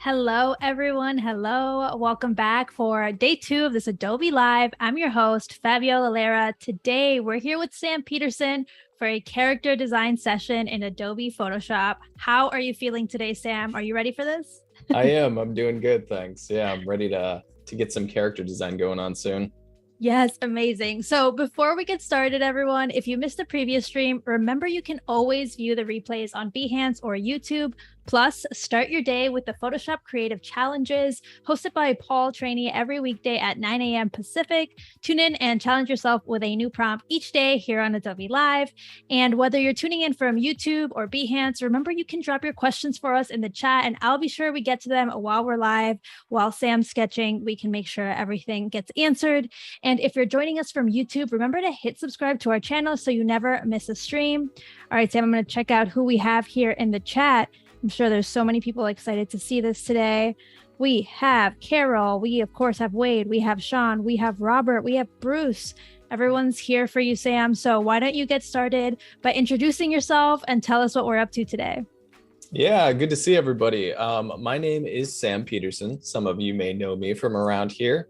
Hello, everyone. Hello. Welcome back for day 2 of this Adobe Live. I'm your host, Fabiola Lara. Today, we're here with Sam Peterson for a character design session in Adobe Photoshop. How are you feeling today, Sam? Are you ready for this? I am. I'm doing good, thanks. Yeah, I'm ready to get some character design going on soon. Yes, amazing. So before we get started, everyone, if you missed the previous stream, remember you can always view the replays on Behance or YouTube. Plus, start your day with the Photoshop Creative Challenges hosted by Paul Trainee every weekday at 9 a.m. Pacific. Tune in and challenge yourself with a new prompt each day here on Adobe Live. And whether you're tuning in from YouTube or Behance, remember you can drop your questions for us in the chat and I'll be sure we get to them while we're live. While Sam's sketching, we can make sure everything gets answered. And if you're joining us from YouTube, remember to hit subscribe to our channel so you never miss a stream. All right, Sam, I'm going to check out who we have here in the chat. I'm sure there's so many people excited to see this today. We have Carol. We, of course, have Wade. We have Sean. We have Robert. We have Bruce. Everyone's here for you, Sam. So why don't you get started by introducing yourself and tell us what we're up to today? Yeah, good to see everybody. My name is Sam Peterson. Some of you may know me from around here.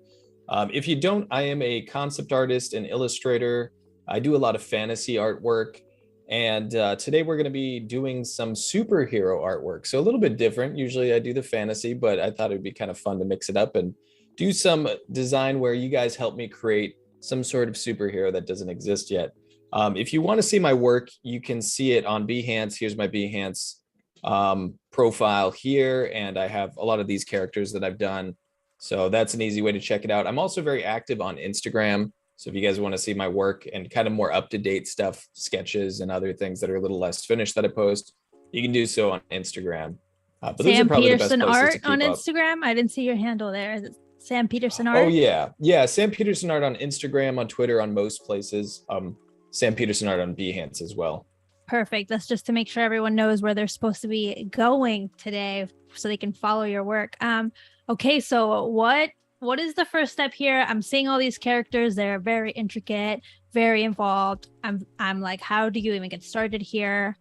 If you don't, I am a concept artist and illustrator. I do a lot of fantasy artwork. And today we're going to be doing some superhero artwork. So a little bit different. Usually I do the fantasy, but I thought it'd be kind of fun to mix it up and do some design where you guys help me create some sort of superhero that doesn't exist yet. If you want to see my work, you can see it on Behance. Here's my Behance profile here. And I have a lot of these characters that I've done. So that's an easy way to check it out. I'm also very active on Instagram. So if you guys want to see my work and kind of more up-to-date stuff, sketches and other things that are a little less finished that I post, you can do so on Instagram. But those are probably Peterson the best places Art on Instagram. I didn't see your handle there. Is it Sam Peterson Art? Oh yeah, Sam Peterson Art on Instagram, on Twitter, on most places. Sam Peterson Art on Behance as well. Perfect. That's just to make sure everyone knows where they're supposed to be going today, so they can follow your work. Okay, so what is the first step here? I'm seeing all these characters. They're very intricate, very involved. I'm like, how do you even get started here?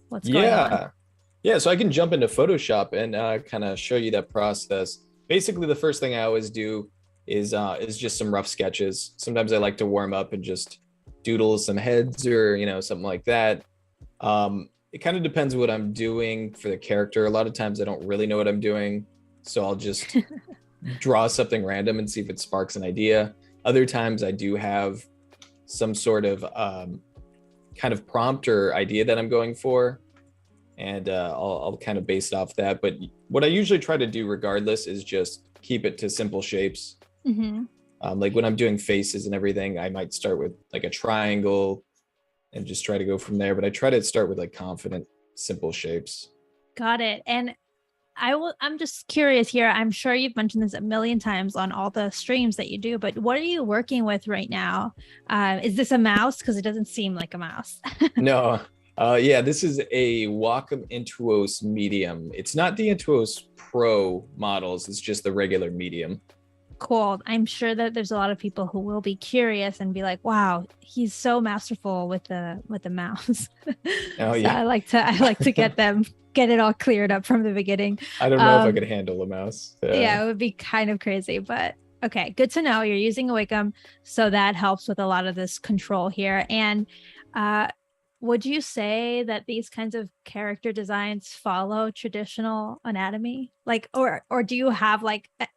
What's going on? Yeah, so I can jump into Photoshop and kind of show you that process. Basically, the first thing I always do is just some rough sketches. Sometimes I like to warm up and just doodle some heads or, something like that. It kind of depends what I'm doing for the character. A lot of times I don't really know what I'm doing, so I'll just draw something random and see if it sparks an idea. Other times I do have some sort of kind of prompt or idea that I'm going for, and I'll kind of base it off that. But what I usually try to do regardless is just keep it to simple shapes. Mm-hmm. Like when I'm doing faces and everything, I might start with like a triangle and just try to go from there. But I try to start with like confident, simple shapes. Got it. And I'm just curious here. I'm sure you've mentioned this a million times on all the streams that you do, but what are you working with right now? Is this a mouse? Because it doesn't seem like a mouse. No. Yeah, this is a Wacom Intuos Medium. It's not the Intuos Pro models. It's just the regular medium. Cool. I'm sure that there's a lot of people who will be curious and be like, wow, he's so masterful with the mouse. Oh yeah. I like to get it all cleared up from the beginning. I don't know if I could handle a mouse. Yeah, it would be kind of crazy, but okay, good to know. You're using a Wacom, so that helps with a lot of this control here. And would you say that these kinds of character designs follow traditional anatomy? Like, or do you have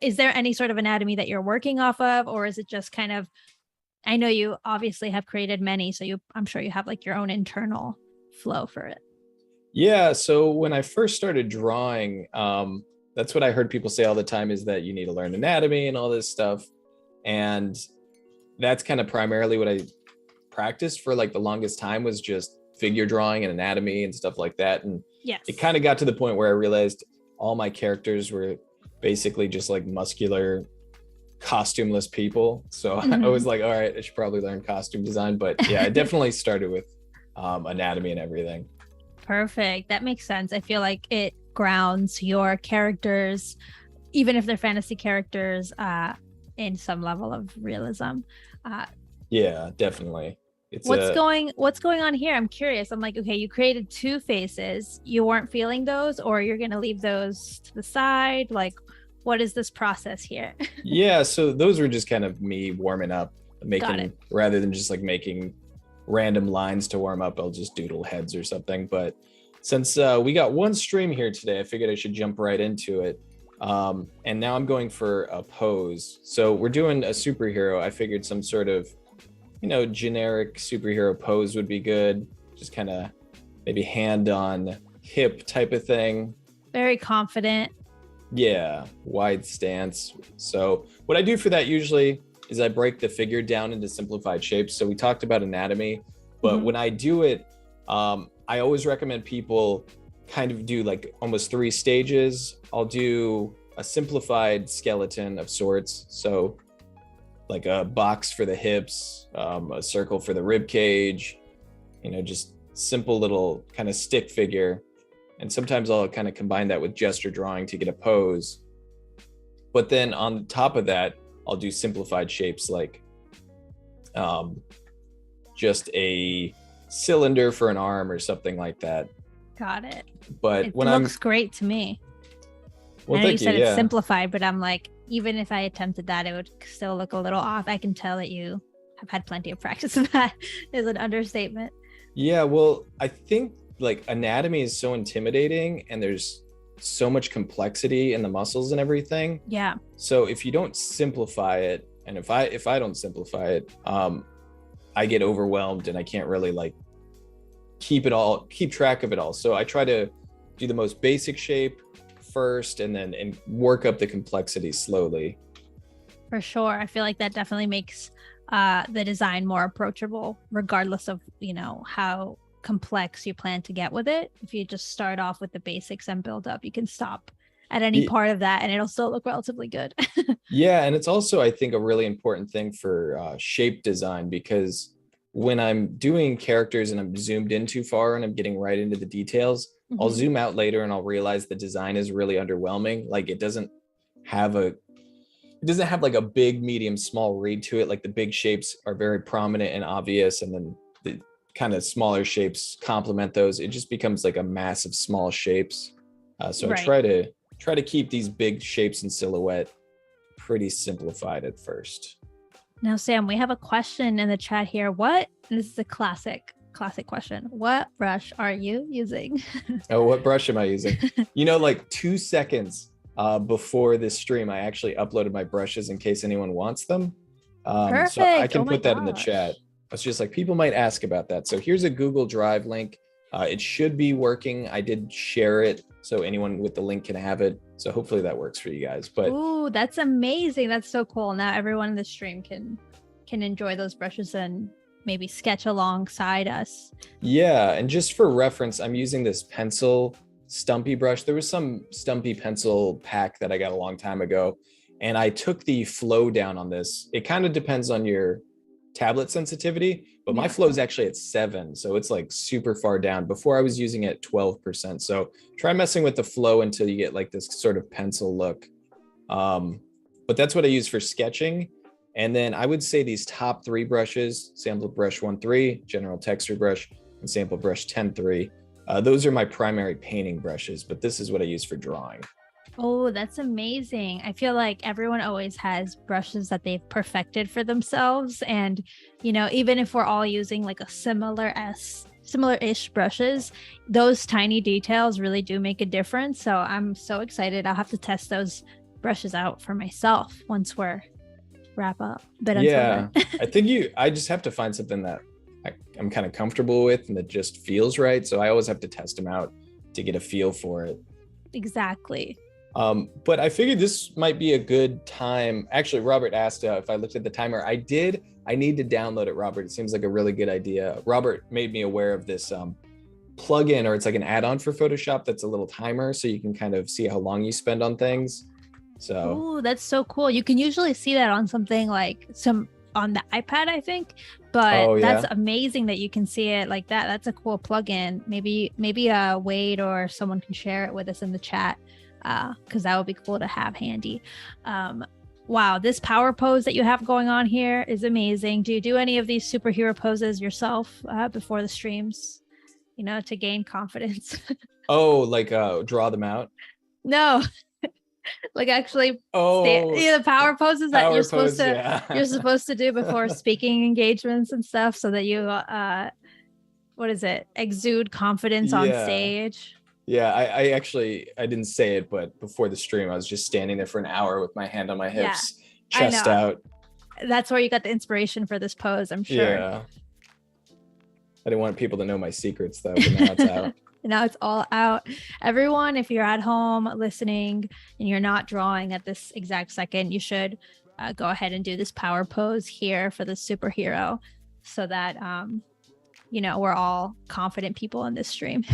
is there any sort of anatomy that you're working off of, or is it just kind of, I know you obviously have created many, so I'm sure you have like your own internal flow for it. Yeah, so when I first started drawing, that's what I heard people say all the time, is that you need to learn anatomy and all this stuff. And that's kind of primarily what I practiced for like the longest time, was just figure drawing and anatomy and stuff like that. And yes, it kind of got to the point where I realized all my characters were basically just like muscular, costumeless people. So I was like, all right, I should probably learn costume design. But yeah, I definitely started with anatomy and everything. Perfect. That makes sense. I feel like it grounds your characters, even if they're fantasy characters, in some level of realism. Yeah, definitely. It's what's going on here? I'm curious. I'm like, okay, you created two faces. You weren't feeling those, or you're gonna leave those to the side? Like, what is this process here? yeah, so those were just kind of me warming up, Got it. making rather than just like making random lines to warm up, I'll just doodle heads or something. But since we got one stream here today, I figured I should jump right into it. And now I'm going for a pose. So we're doing a superhero. I figured some sort of, generic superhero pose would be good. Just kind of maybe hand on hip type of thing. Very confident. Yeah, wide stance. So what I do for that usually is I break the figure down into simplified shapes. So we talked about anatomy, but when I do it, I always recommend people kind of do like almost 3 stages. I'll do a simplified skeleton of sorts. So like a box for the hips, a circle for the rib cage, just simple little kind of stick figure. And sometimes I'll kind of combine that with gesture drawing to get a pose. But then on top of that, I'll do simplified shapes like just a cylinder for an arm or something like that. Got it. But it looks great to me. Well, I know thank you said yeah. It's simplified, but I'm like, even if I attempted that, it would still look a little off. I can tell that you have had plenty of practice of that. Is an understatement. Yeah, well, I think like anatomy is so intimidating and there's so much complexity in the muscles and everything. Yeah. So if you don't simplify it, and if I don't simplify it, I get overwhelmed and I can't really like keep track of it all. So I try to do the most basic shape first and work up the complexity slowly. For sure. I feel like that definitely makes the design more approachable, regardless of, how complex you plan to get with it. If you just start off with the basics and build up, you can stop at any part of that and it'll still look relatively good. Yeah. And it's also, I think, a really important thing for shape design, because when I'm doing characters and I'm zoomed in too far and I'm getting right into the details, I'll zoom out later and I'll realize the design is really underwhelming. Like it doesn't have like a big, medium, small read to it. Like the big shapes are very prominent and obvious, and then the kind of smaller shapes complement those. It just becomes like a mass of small shapes. So right. I try to keep these big shapes in silhouette pretty simplified at first. Now, Sam, we have a question in the chat here. This is a classic question. What brush are you using? Oh, what brush am I using? Like 2 seconds before this stream, I actually uploaded my brushes in case anyone wants them. Perfect. So I can put that in the chat. It's just like people might ask about that. So here's a Google Drive link. It should be working. I did share it, so anyone with the link can have it. So hopefully that works for you guys. But ooh, that's amazing. That's so cool. Now everyone in the stream can enjoy those brushes and maybe sketch alongside us. Yeah, and just for reference, I'm using this pencil stumpy brush. There was some stumpy pencil pack that I got a long time ago, and I took the flow down on this. It kind of depends on your tablet sensitivity, but my flow is actually at 7, so it's like super far down. Before I was using it 12%. So try messing with the flow until you get like this sort of pencil look. But that's what I use for sketching. And then I would say these top 3 brushes, sample brush 1.3, general texture brush, and sample brush 10.3. Those are my primary painting brushes, but this is what I use for drawing. Oh, that's amazing. I feel like everyone always has brushes that they've perfected for themselves. And, even if we're all using like a similar-ish brushes, those tiny details really do make a difference. So I'm so excited. I'll have to test those brushes out for myself once we're wrap up. But yeah, I just have to find something that I'm kind of comfortable with and that just feels right. So I always have to test them out to get a feel for it. Exactly. But I figured this might be a good time. Actually, Robert asked if I looked at the timer. I did. I need to download it, Robert. It seems like a really good idea. Robert made me aware of this plugin, or it's like an add-on for Photoshop that's a little timer, so you can kind of see how long you spend on things. So, oh, that's so cool. You can usually see that on something like on the iPad, I think, but that's amazing that you can see it like that. That's a cool plugin. Maybe Wade or someone can share it with us in the chat, because that would be cool to have handy. Wow, this power pose that you have going on here is amazing. Do you do any of these superhero poses yourself before the streams, to gain confidence? Oh, like draw them out. No, like actually Oh, the power poses that power pose, you're yeah. supposed to do before speaking engagements and stuff so that you what is it? Exude confidence on Yeah. stage. Yeah, I actually I didn't say it, but before the stream, I was just standing there for an hour with my hand on my Yeah, hips, I chest know. out. That's where you got the inspiration for this pose, I'm sure. Yeah. I didn't want people to know my secrets though, but now it's out. Now it's all out. Everyone, if you're at home listening and you're not drawing at this exact second, you should go ahead and do this power pose here for the superhero so that, we're all confident people in this stream.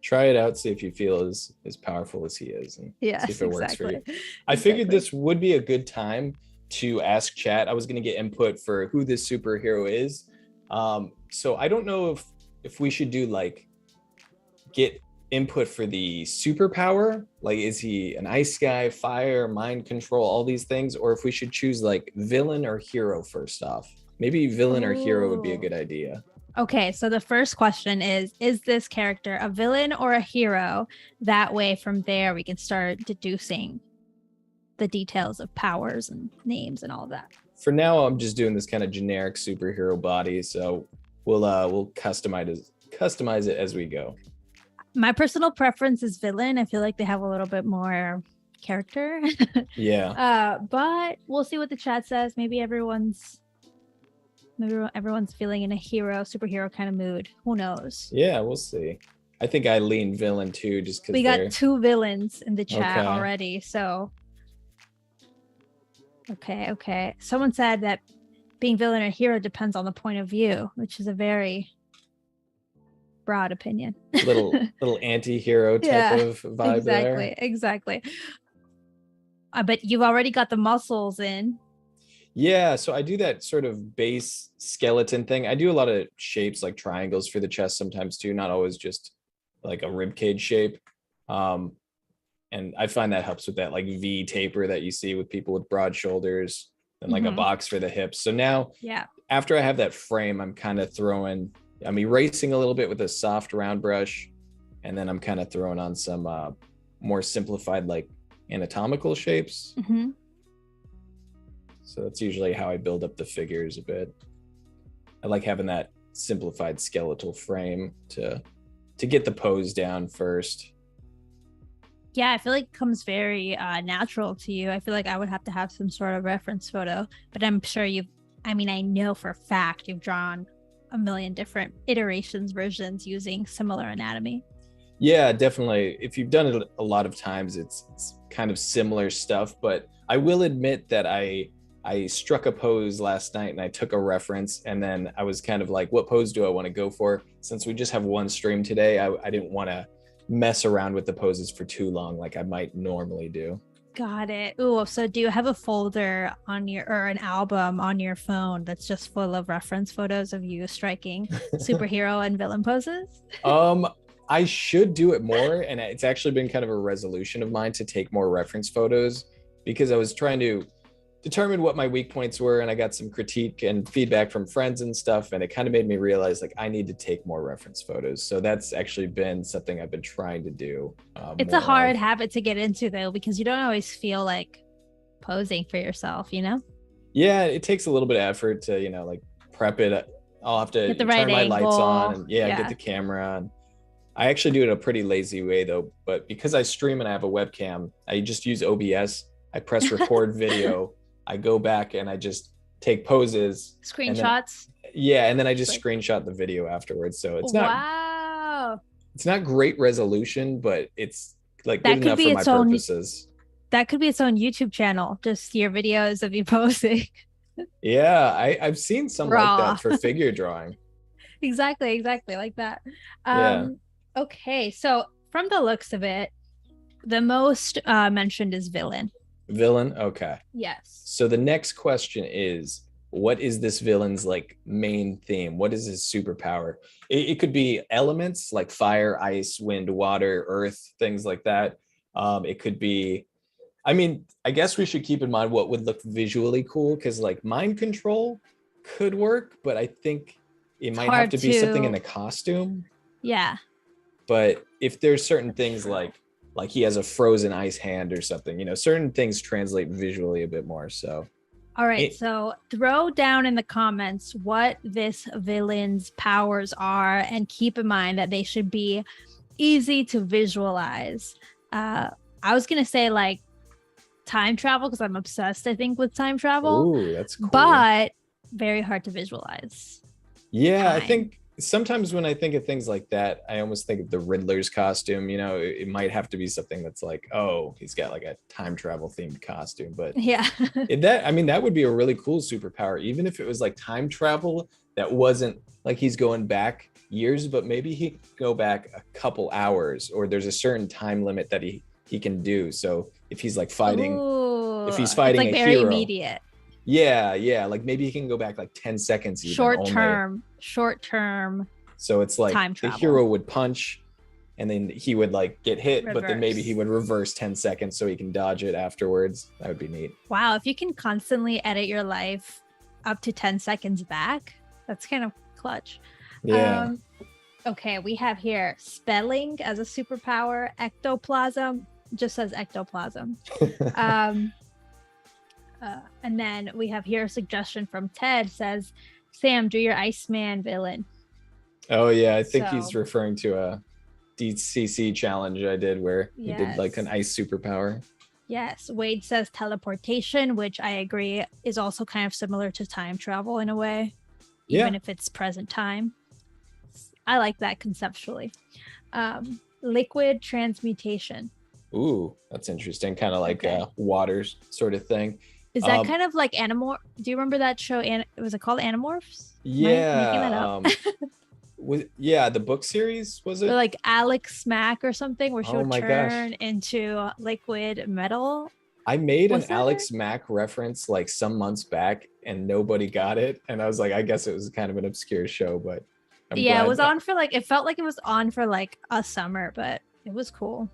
Try it out, see if you feel as powerful as he is, and Yes, see if it works for you. exactly. I figured this would be a good time to ask chat. I was going to get input for who this superhero is. So I don't know if we should do like get input for the superpower, like is he an ice guy, fire, mind control, all these things, or if we should choose like villain or hero first off. Maybe villain or hero would be a good idea. Okay, so the first question is this character a villain or a hero? That way from there we can start deducing the details of powers and names and all of that. For now, I'm just doing this kind of generic superhero body, so we'll customize it as we go. My personal preference is villain. I feel like they have a little bit more character. Yeah. But we'll see what the chat says. Maybe everyone's feeling in a superhero kind of mood. Who knows? Yeah, we'll see. I think I lean villain too, just because we got 2 villains in the chat already. So okay. Someone said that being villain or hero depends on the point of view, which is a very broad opinion. little anti-hero type of vibe there. Exactly. But you've already got the muscles in. Yeah, so I do that sort of base skeleton thing. I do a lot of shapes like triangles for the chest sometimes too, not always just like a rib cage shape. And I find that helps with that like V taper that you see with people with broad shoulders and like a box for the hips. So now, after I have that frame, I'm erasing a little bit with a soft round brush, and then I'm kind of throwing on some more simplified like anatomical shapes. So that's usually how I build up the figures a bit. I like having that simplified skeletal frame to get the pose down first. Yeah, I feel like it comes very natural to you. I feel like I would have to have some sort of reference photo, but I'm sure I know for a fact you've drawn a million different iterations, versions using similar anatomy. Yeah, definitely. If you've done it a lot of times, it's kind of similar stuff, but I will admit that I struck a pose last night and I took a reference, and then I was kind of like, what pose do I want to go for? Since we just have one stream today, I didn't want to mess around with the poses for too long like I might normally do. Got it. Oh, so do you have a folder or an album on your phone that's just full of reference photos of you striking superhero and villain poses? I should do it more, and it's actually been kind of a resolution of mine to take more reference photos, because I was trying to determine what my weak points were, and I got some critique and feedback from friends and stuff, and it kind of made me realize like I need to take more reference photos. So that's actually been something I've been trying to do. It's a hard habit to get into though, because you don't always feel like posing for yourself, Yeah, it takes a little bit of effort to like prep it. I'll have to turn my lights on and get the camera on. I actually do it in a pretty lazy way though, but because I stream and I have a webcam, I just use OBS. I press record video. I go back and I just take poses, screenshots. And then I just screenshot the video afterwards. So it's not great resolution, but it's like good enough for my purposes. That could be its own YouTube channel, just your videos of you posing. Yeah, I've seen some like that for figure drawing. Exactly like that. Okay, so from the looks of it, the most mentioned is villain. Villain? Okay. Yes. So the next question is, what is this villain's like main theme? What is his superpower? It could be elements like fire, ice, wind, water, earth, things like that. It could be, I mean, I guess we should keep in mind what would look visually cool, because like mind control could work, but I think it It's might have hard to be something in to, the costume. yeah. But if there's certain That's things true. like he has a frozen ice hand or something, certain things translate visually a bit more. So All right, it, so throw down in the comments what this villain's powers are, and keep in mind that they should be easy to visualize. I was gonna say like time travel because I'm obsessed, I think, with time travel, oh, that's cool. but very hard to visualize. Yeah, I Time. think sometimes when I think of things like that, I almost think of the Riddler's costume. It might have to be something that's like, oh, he's got like a time travel themed costume. But Yeah. I mean, that would be a really cool superpower, even if it was like time travel that wasn't like he's going back years, but maybe he could go back a couple hours, or there's a certain time limit that he can do. So if Ooh, he's it's fighting like a very hero, immediate. yeah, like maybe he can go back like 10 seconds even only. Short term So it's like time the travel. hero would punch and then he would like get hit, but then maybe he Reverse. would reverse 10 seconds so he can dodge it afterwards. That would be neat. Wow, if you can constantly edit your life up to 10 seconds back, that's kind of clutch. Yeah. Um, okay, we have here spelling as a superpower, ectoplasm, just says ectoplasm. Um, and then we have here a suggestion from Ted says, Sam, do your Iceman villain. Oh yeah, I think he's So, referring to a DCC challenge I did where he did like an yes. ice superpower. Yes. Wade says teleportation, which I agree is also kind of similar to time travel in a way, even Yeah. if it's present time. I like that conceptually. Liquid transmutation. Ooh, that's interesting. Kind of like Okay. water sort of thing. Is that Um, kind of like Animor? Do you remember that show? Was it called Animorphs? Am I making that up? yeah. The book series, was Or it? like Alex Smack or something, where she Oh would my gosh. turn into liquid metal. I made an Was that her? Alex Mack reference like some months back and nobody got it. And I was like, I guess it was kind of an obscure show, but I'm Yeah, it glad was on for like, it felt like it was on for like a summer, but it was cool.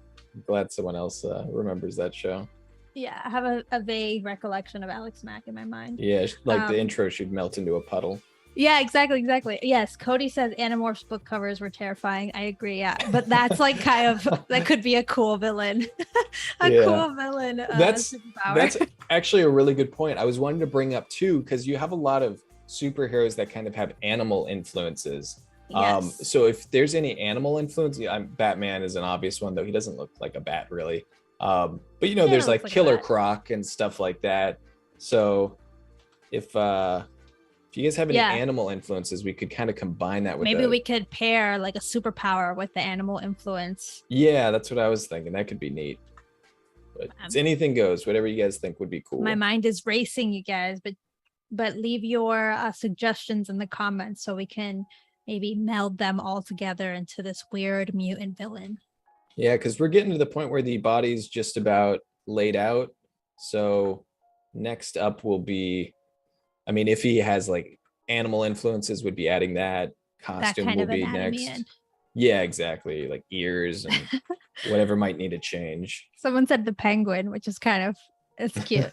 someone else remembers that show. Yeah, I have a vague recollection of Alex Mack in my mind. Yeah, like the intro should melt into a puddle. Yeah, exactly. Yes, Cody says Animorphs book covers were terrifying. I agree. Yeah, but that's like kind of that could be a cool villain, cool villain. That's Superpower. actually a really good point. I was wanting to bring up too, because you have a lot of superheroes that kind of have animal influences. Yes. So if there's any animal influence, Batman is an obvious one, though he doesn't look like a bat really. But Yeah, there's looks like like a Killer bat. Croc and stuff like that. So if you guys have any Yeah, animal influences, we could kind of combine that with maybe we could pair like a superpower with the animal influence. yeah, that's what I was thinking. That could be neat. But it's anything goes. Whatever you guys think would be cool. My mind is racing, you guys, but leave your suggestions in the comments so we can maybe meld them all together into this weird mutant villain. Yeah, because we're getting to the point where the body's just about laid out. So next up will be, I mean, if he has like animal influences, would be adding that. That Costume kind will of be anatomy next. in. Yeah, exactly. Like ears and whatever might need to change. Someone said the penguin, which is kind of, it's cute.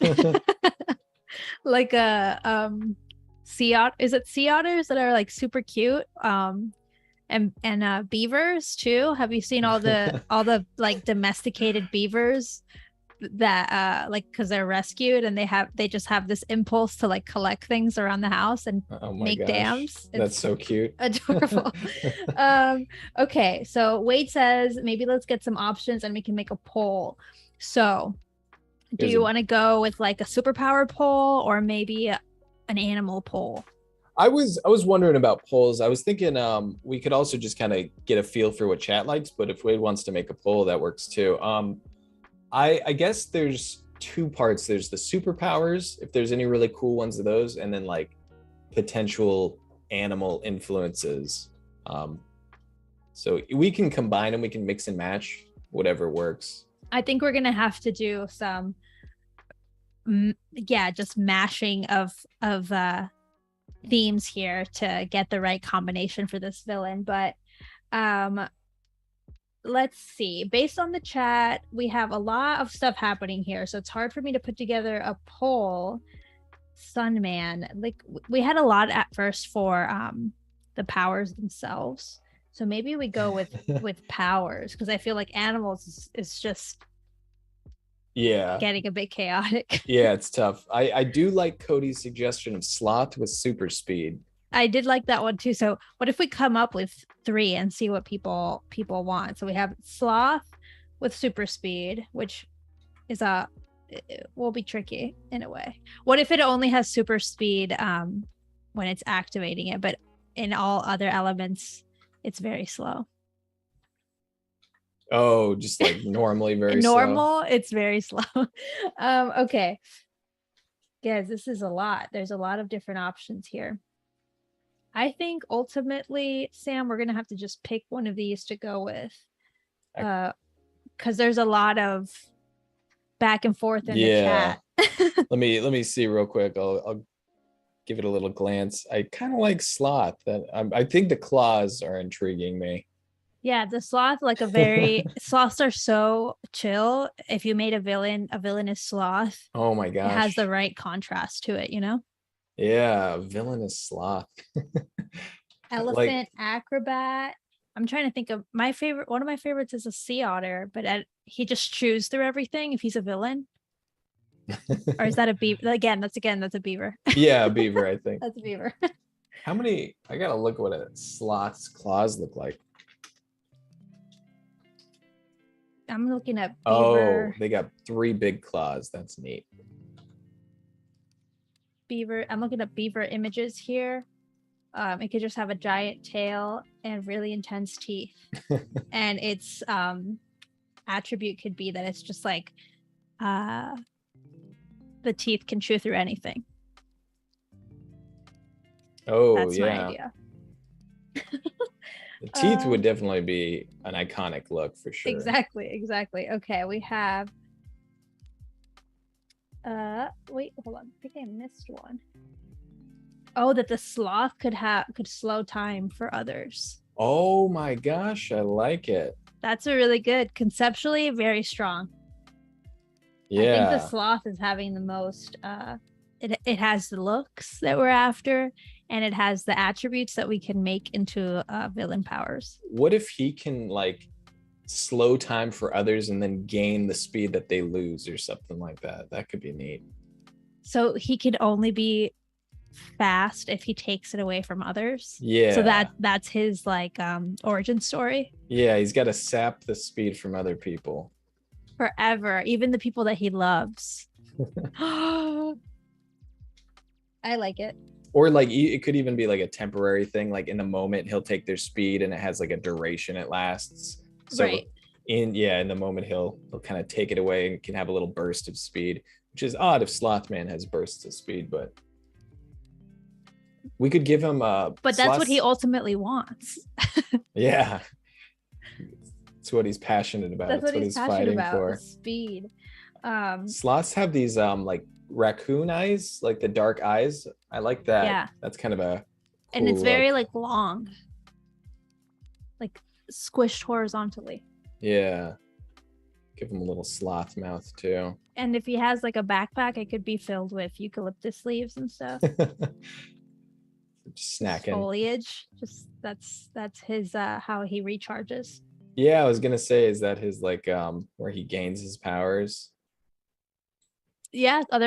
Like a sea otter. Is it sea otters that are like super cute? And beavers too. Have you seen all the like domesticated beavers that like because they're rescued and they just have this impulse to like collect things around the house and Oh my make gosh. dams. That's so cute. Adorable. Okay, so Wade says maybe let's get some options and we can make a poll. So do you want to go with like a superpower poll or maybe an animal poll? I was wondering about polls. I was thinking we could also just kind of get a feel for what chat likes, but if Wade wants to make a poll, that works too. I guess there's two parts. There's the superpowers, if there's any really cool ones of those, and then like potential animal influences. So we can combine them, we can mix and match, whatever works. I think we're gonna have to do some just mashing of themes here to get the right combination for this villain. But let's see. Based on the chat, we have a lot of stuff happening here, so it's hard for me to put together a poll. Sunman, like we had a lot at first for the powers themselves. So maybe we go with powers, because I feel like animals is just getting a bit chaotic. Yeah, it's tough. I do like Cody's suggestion of sloth with super speed. I did like that one too. So what if we come up with 3 and see what people want? So we have sloth with super speed, which is will be tricky in a way. What if it only has super speed when it's activating it, but in all other elements it's very slow? Oh, just like normally very normal slow. It's very slow. Okay, guys, this is a lot. There's a lot of different options here. I think ultimately, Sam, we're gonna have to just pick one of these to go with, because there's a lot of back and forth in the chat. let me see real quick. I'll give it a little glance. I kind of like sloth. I think the claws are intriguing me. Yeah, the sloth, like a very sloths are so chill. If you made a villainous sloth, oh my gosh, it has the right contrast to it, you know? Yeah, villainous sloth. Elephant, acrobat. I'm trying to think of my favorite. One of my favorites is a sea otter, but he just chews through everything if he's a villain. Or is that a beaver? That's a beaver. Yeah, a beaver, I think. That's a beaver. How many? I gotta look what a sloth's claws look like. I'm looking at beaver. Oh, they got 3 big claws. That's neat. Beaver. I'm looking at beaver images here. It could just have a giant tail and really intense teeth. And its attribute could be that it's just like the teeth can chew through anything. Oh, that's my idea. The teeth would definitely be an iconic look for sure. Exactly. Okay, we have wait, hold on. I think I missed one. Oh, that the sloth could slow time for others. Oh my gosh, I like it. That's a really good, conceptually very strong. Yeah, I think the sloth is having the most it has the looks that we're after, and it has the attributes that we can make into villain powers. What if he can like slow time for others and then gain the speed that they lose or something like that? That could be neat. So he could only be fast if he takes it away from others. Yeah. So that's his like origin story. Yeah, he's got to sap the speed from other people. Forever, even the people that he loves. I like it. Or like it could even be like a temporary thing, like in the moment he'll take their speed and it has like a duration it lasts. So right. in the moment he'll kind of take it away and can have a little burst of speed, which is odd if Slothman has bursts of speed, but we could give him but that's what he ultimately wants. Yeah. It's what he's passionate about. That's what he's fighting about, for. Speed. Sloths have these like raccoon eyes, like the dark eyes. I like that. Yeah. That's kind of a cool and it's very like long, like squished horizontally. Yeah. Give him a little sloth mouth too. And if he has like a backpack, it could be filled with eucalyptus leaves and stuff. Just snacking. Foliage. Just that's his how he recharges. Yeah, I was gonna say, is that his like where he gains his powers? Yeah, I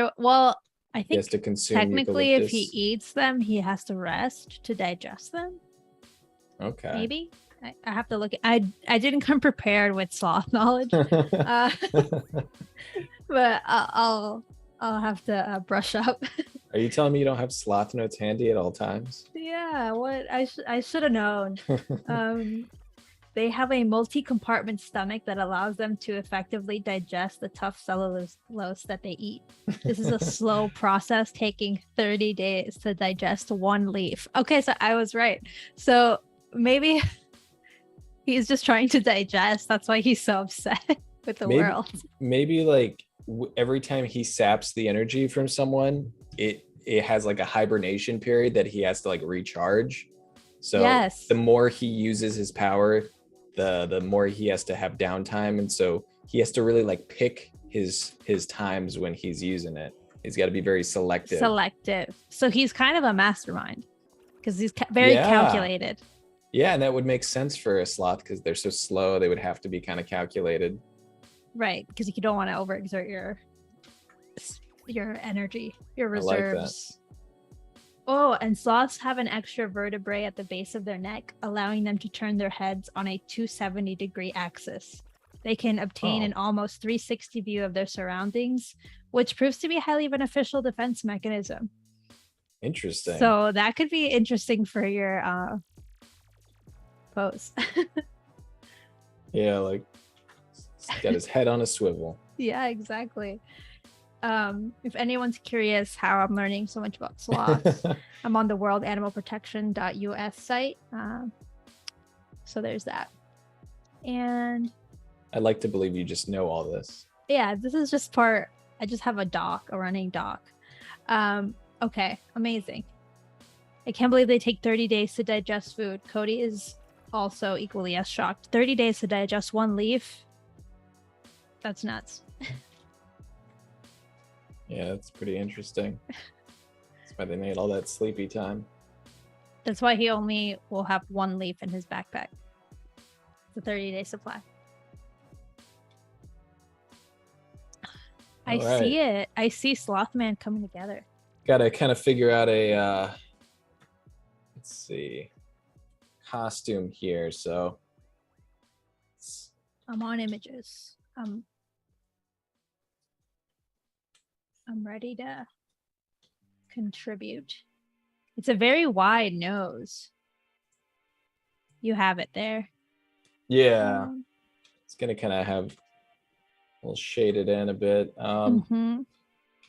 think he has to consume technically eucalyptus. If he eats them, he has to rest to digest them. Okay. Maybe. I have to look at I didn't come prepared with sloth knowledge. But I'll have to brush up. Are you telling me you don't have sloth notes handy at all times? Yeah, what I should have known. They have a multi-compartment stomach that allows them to effectively digest the tough cellulose that they eat. This is a slow process taking 30 days to digest one leaf. Okay, so I was right. So maybe he's just trying to digest. That's why he's so upset with the world. Maybe like every time he saps the energy from someone, it has like a hibernation period that he has to like recharge. So yes. The more he uses his power, the more he has to have downtime, and so he has to really like pick his times when he's using it. He's got to be very selective. Selective. So he's kind of a mastermind because he's very Yeah. calculated. Yeah, and that would make sense for a sloth because they're so slow. They would have to be kind of calculated. Right, because you don't want to overexert your energy, your reserves. Oh, and sloths have an extra vertebrae at the base of their neck, allowing them to turn their heads on a 270-degree axis. They can obtain an almost 360 view of their surroundings, which proves to be a highly beneficial defense mechanism. Interesting. So that could be interesting for your pose. Yeah, like he's got his head on a swivel. Yeah, exactly. If anyone's curious how I'm learning so much about sloths, I'm on the worldanimalprotection.us site. So there's that. And I'd like to believe you just know all this. Yeah, this is just I just have a running doc. Okay, amazing. I can't believe they take 30 days to digest food. Cody is also equally as shocked. 30 days to digest one leaf. That's nuts. Yeah, that's pretty interesting. That's why they made all that sleepy time. That's why he only will have one leaf in his backpack. It's a 30-day supply. I see it. I see Slothman coming together. Got to kind of figure out a, let's see, costume here. So I'm on images. I'm ready to contribute. It's a very wide nose. You have it there. Yeah. It's going to kind of have a little shaded in a bit.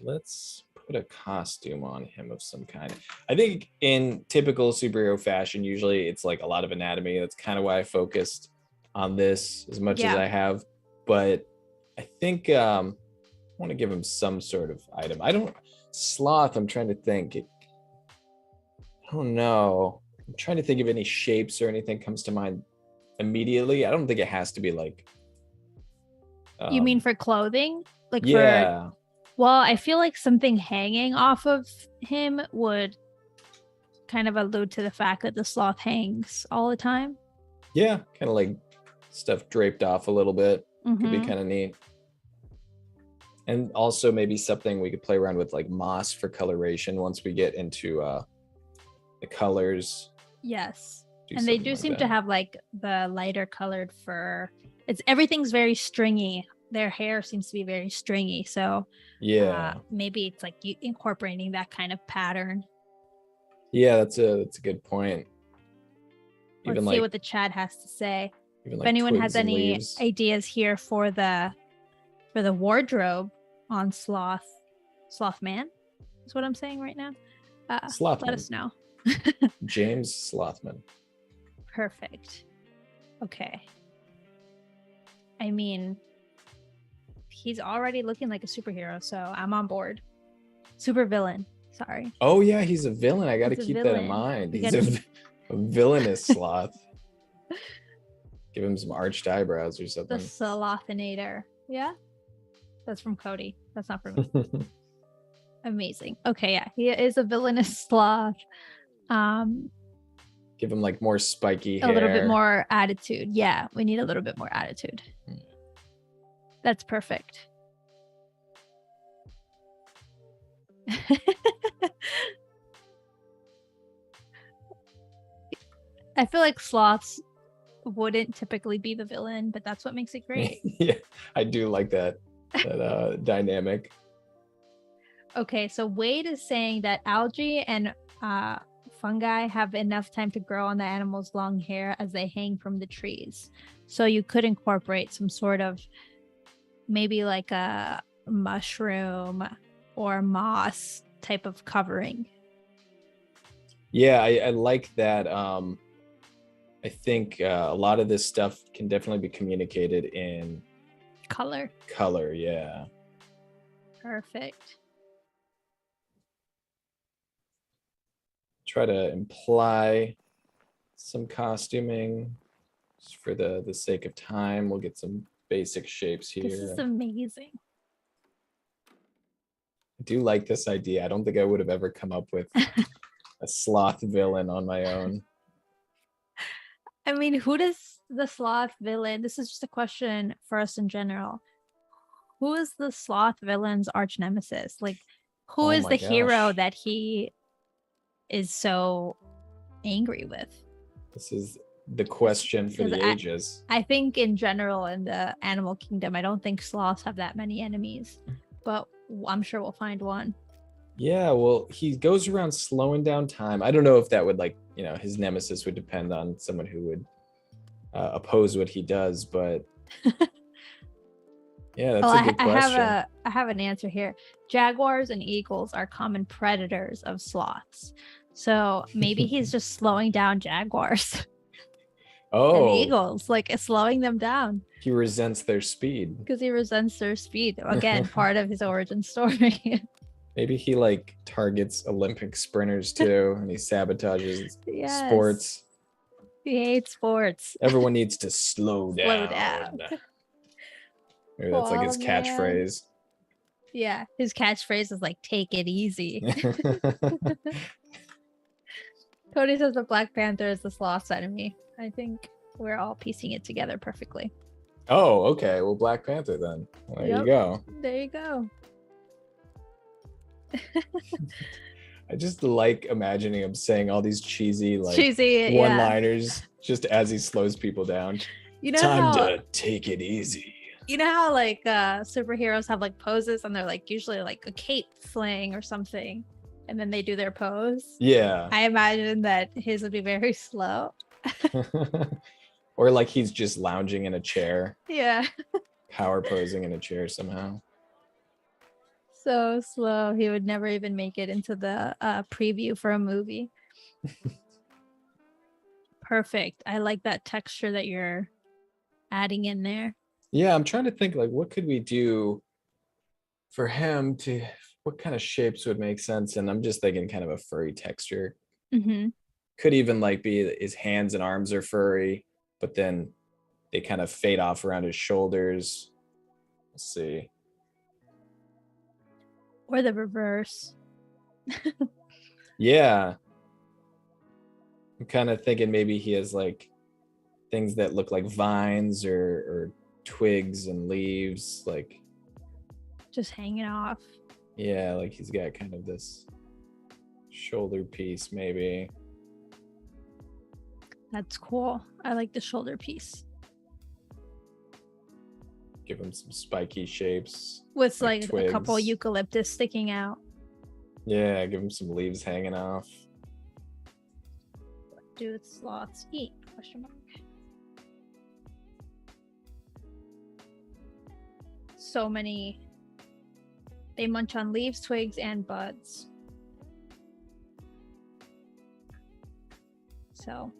Let's put a costume on him of some kind. I think in typical superhero fashion, usually it's like a lot of anatomy. That's kind of why I focused on this as much as I have. But I think I want to give him some sort of item. Sloth, I'm trying to think. I don't know. I'm trying to think of any shapes or anything comes to mind immediately. I don't think it has to be like. You mean for clothing? Like yeah. Well, I feel like something hanging off of him would kind of allude to the fact that the sloth hangs all the time. Yeah, kind of like stuff draped off a little bit. Could be kind of neat. And also maybe something we could play around with, like moss for coloration once we get into the colors. Yes. And they do seem to have like the lighter colored fur. Everything's very stringy. Their hair seems to be very stringy. So yeah, maybe it's like incorporating that kind of pattern. Yeah, that's a good point. Let's see what the chat has to say. If anyone has any ideas here for the wardrobe on Slothman, is what I'm saying right now. Slothman. Let us know. James Slothman. Perfect. Okay. I mean, he's already looking like a superhero, so I'm on board. Super villain. Sorry. Oh yeah, he's a villain. I got to keep that in mind. He's a villainous sloth. Give him some arched eyebrows or something. The Slothinator. Yeah. That's from Cody. That's not from me. Amazing. Okay, yeah. He is a villainous sloth. Give him like more spiky hair. A little bit more attitude. Yeah, we need a little bit more attitude. That's perfect. I feel like sloths wouldn't typically be the villain, but that's what makes it great. Yeah, I do like that dynamic. Okay, so Wade is saying that algae and fungi have enough time to grow on the animal's long hair as they hang from the trees. So you could incorporate some sort of maybe like a mushroom or moss type of covering. Yeah, I like that. I think a lot of this stuff can definitely be communicated in color. Yeah. Perfect. Try to imply some costuming. Just for the sake of time, we'll get some basic shapes here. This is amazing. I do like this idea. I don't think I would have ever come up with a sloth villain on my own. I mean, who does the sloth villain? This is just a question for us in general. Who is the sloth villain's arch nemesis? Like, who is the hero that he is so angry with? This is the question for the ages. I think in general in the animal kingdom, I don't think sloths have that many enemies, but I'm sure we'll find one. Yeah, well, he goes around slowing down time. I don't know if that would, like, you know, his nemesis would depend on someone who would oppose what he does, but yeah, that's a good question. I have an answer here. Jaguars and eagles are common predators of sloths. So maybe he's just slowing down jaguars. Oh. And eagles, like slowing them down. He resents their speed. Because he resents their speed. Again, part of his origin story. Maybe he like targets Olympic sprinters too, and he sabotages sports. He hates sports. Everyone needs to slow down. Maybe that's like his catchphrase. Yeah, his catchphrase is like, take it easy. Cody says the Black Panther is the sloth's enemy. I think we're all piecing it together perfectly. Oh, okay. Well, Black Panther then. There you go. There you go. I just like imagining him saying all these cheesy one-liners just as he slows people down. You know, time to take it easy. You know how like superheroes have like poses and they're like usually like a cape sling or something, and then they do their pose. Yeah. I imagine that his would be very slow. Or like he's just lounging in a chair. Yeah. Power posing in a chair somehow. So slow. He would never even make it into the preview for a movie. Perfect. I like that texture that you're adding in there. Yeah, I'm trying to think like what could we do for him to, what kind of shapes would make sense? And I'm just thinking kind of a furry texture. Mm-hmm. Could even like be his hands and arms are furry, but then they kind of fade off around his shoulders. Let's see. Or the reverse. Yeah. I'm kind of thinking maybe he has like things that look like vines or twigs and leaves, like just hanging off. Yeah, like he's got kind of this shoulder piece maybe. That's cool. I like the shoulder piece. Give him some spiky shapes. With like a couple eucalyptus sticking out. Yeah, give him some leaves hanging off. What do sloths eat? Question mark. So many. They munch on leaves, twigs, and buds. So,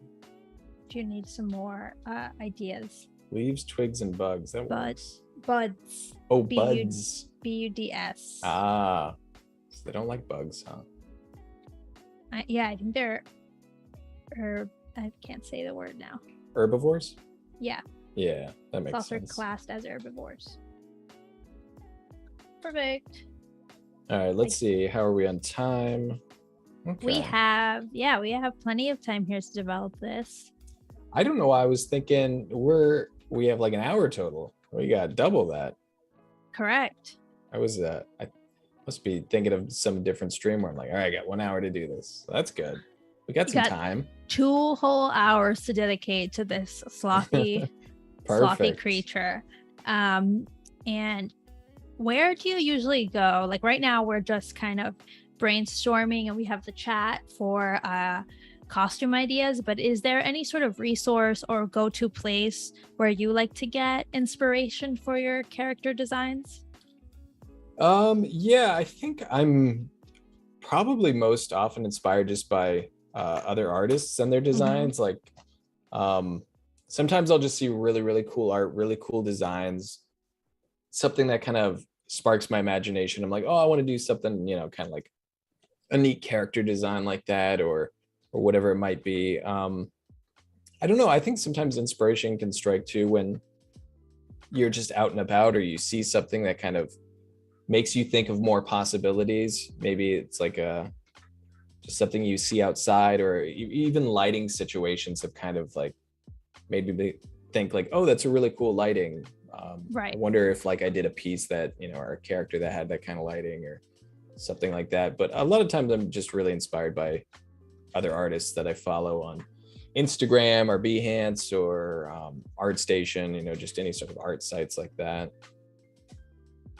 do you need some more ideas? Leaves, twigs, and bugs. That works. Buds. Oh, buds. B-U-D-S. Ah, so they don't like bugs, huh? Yeah, I think they're I can't say the word now. Herbivores? Yeah. Yeah, that makes sense. Also classed as herbivores. Perfect. All right, let's see. How are we on time? Okay. We have plenty of time here to develop this. I don't know why I was thinking we have like an hour total. We got double that. Correct. I must be thinking of some different stream where I'm like, all right, I got 1 hour to do this. So that's good. We got some time. 2 whole hours to dedicate to this slothy creature. And where do you usually go? Like right now we're just kind of brainstorming and we have the chat for costume ideas, but is there any sort of resource or go-to place where you like to get inspiration for your character designs? Yeah, I think I'm probably most often inspired just by other artists and their designs. Like sometimes I'll just see really, really cool art, really cool designs, something that kind of sparks my imagination. I'm like, oh, I want to do something, you know, kind of like a neat character design like that or whatever it might be. I I don't know. I think sometimes inspiration can strike too when you're just out and about, or you see something that kind of makes you think of more possibilities. Maybe it's like just something you see outside, or even lighting situations have kind of like made me think like, oh, that's a really cool lighting. Right. I wonder if like I did a piece that, or a character that had that kind of lighting or something like that. But a lot of times I'm just really inspired by other artists that I follow on Instagram or Behance or ArtStation, just any sort of art sites like that.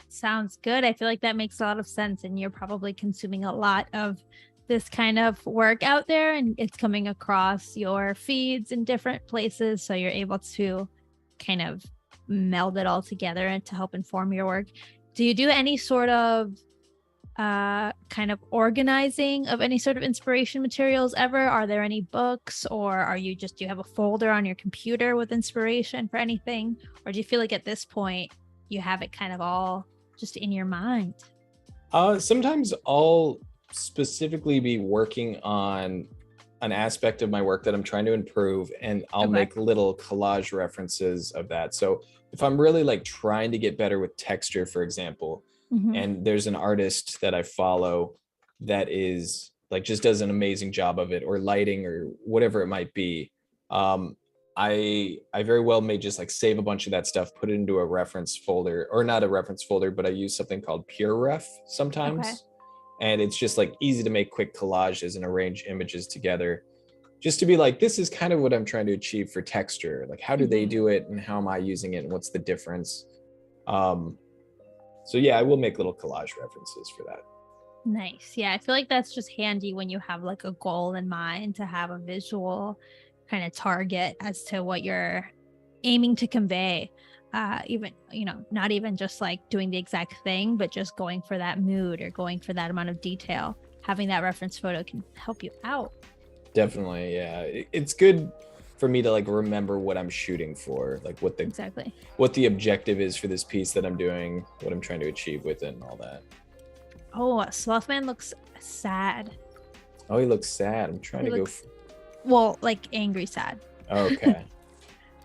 Sounds good. I feel like that makes a lot of sense, and you're probably consuming a lot of this kind of work out there, and it's coming across your feeds in different places, so you're able to kind of meld it all together and to help inform your work. Do you do any sort of kind of organizing of any sort of inspiration materials ever? Are there any books, or do you have a folder on your computer with inspiration for anything, or do you feel like at this point you have it kind of all just in your mind? Sometimes I'll specifically be working on an aspect of my work that I'm trying to improve, and I'll make little collage references of that. So if I'm really like trying to get better with texture, for example, and there's an artist that I follow that is like just does an amazing job of it, or lighting or whatever it might be, I very well may just like save a bunch of that stuff, put it into a reference folder, or not a reference folder, but I use something called PureRef sometimes. And it's just like easy to make quick collages and arrange images together, just to be like, this is kind of what I'm trying to achieve for texture. Like, how do they do it, and how am I using it, and what's the difference? So yeah, I will make little collage references for that. Nice. Yeah, I feel like that's just handy when you have like a goal in mind, to have a visual kind of target as to what you're aiming to convey. Even, not even just like doing the exact thing, but just going for that mood or going for that amount of detail. Having that reference photo can help you out. Definitely, yeah. It's good for me to like remember what I'm shooting for, like what the objective is for this piece that I'm doing, what I'm trying to achieve with it, and all that. Oh, Slothman looks sad. Oh, he looks sad. I'm trying to well, like angry sad. Okay.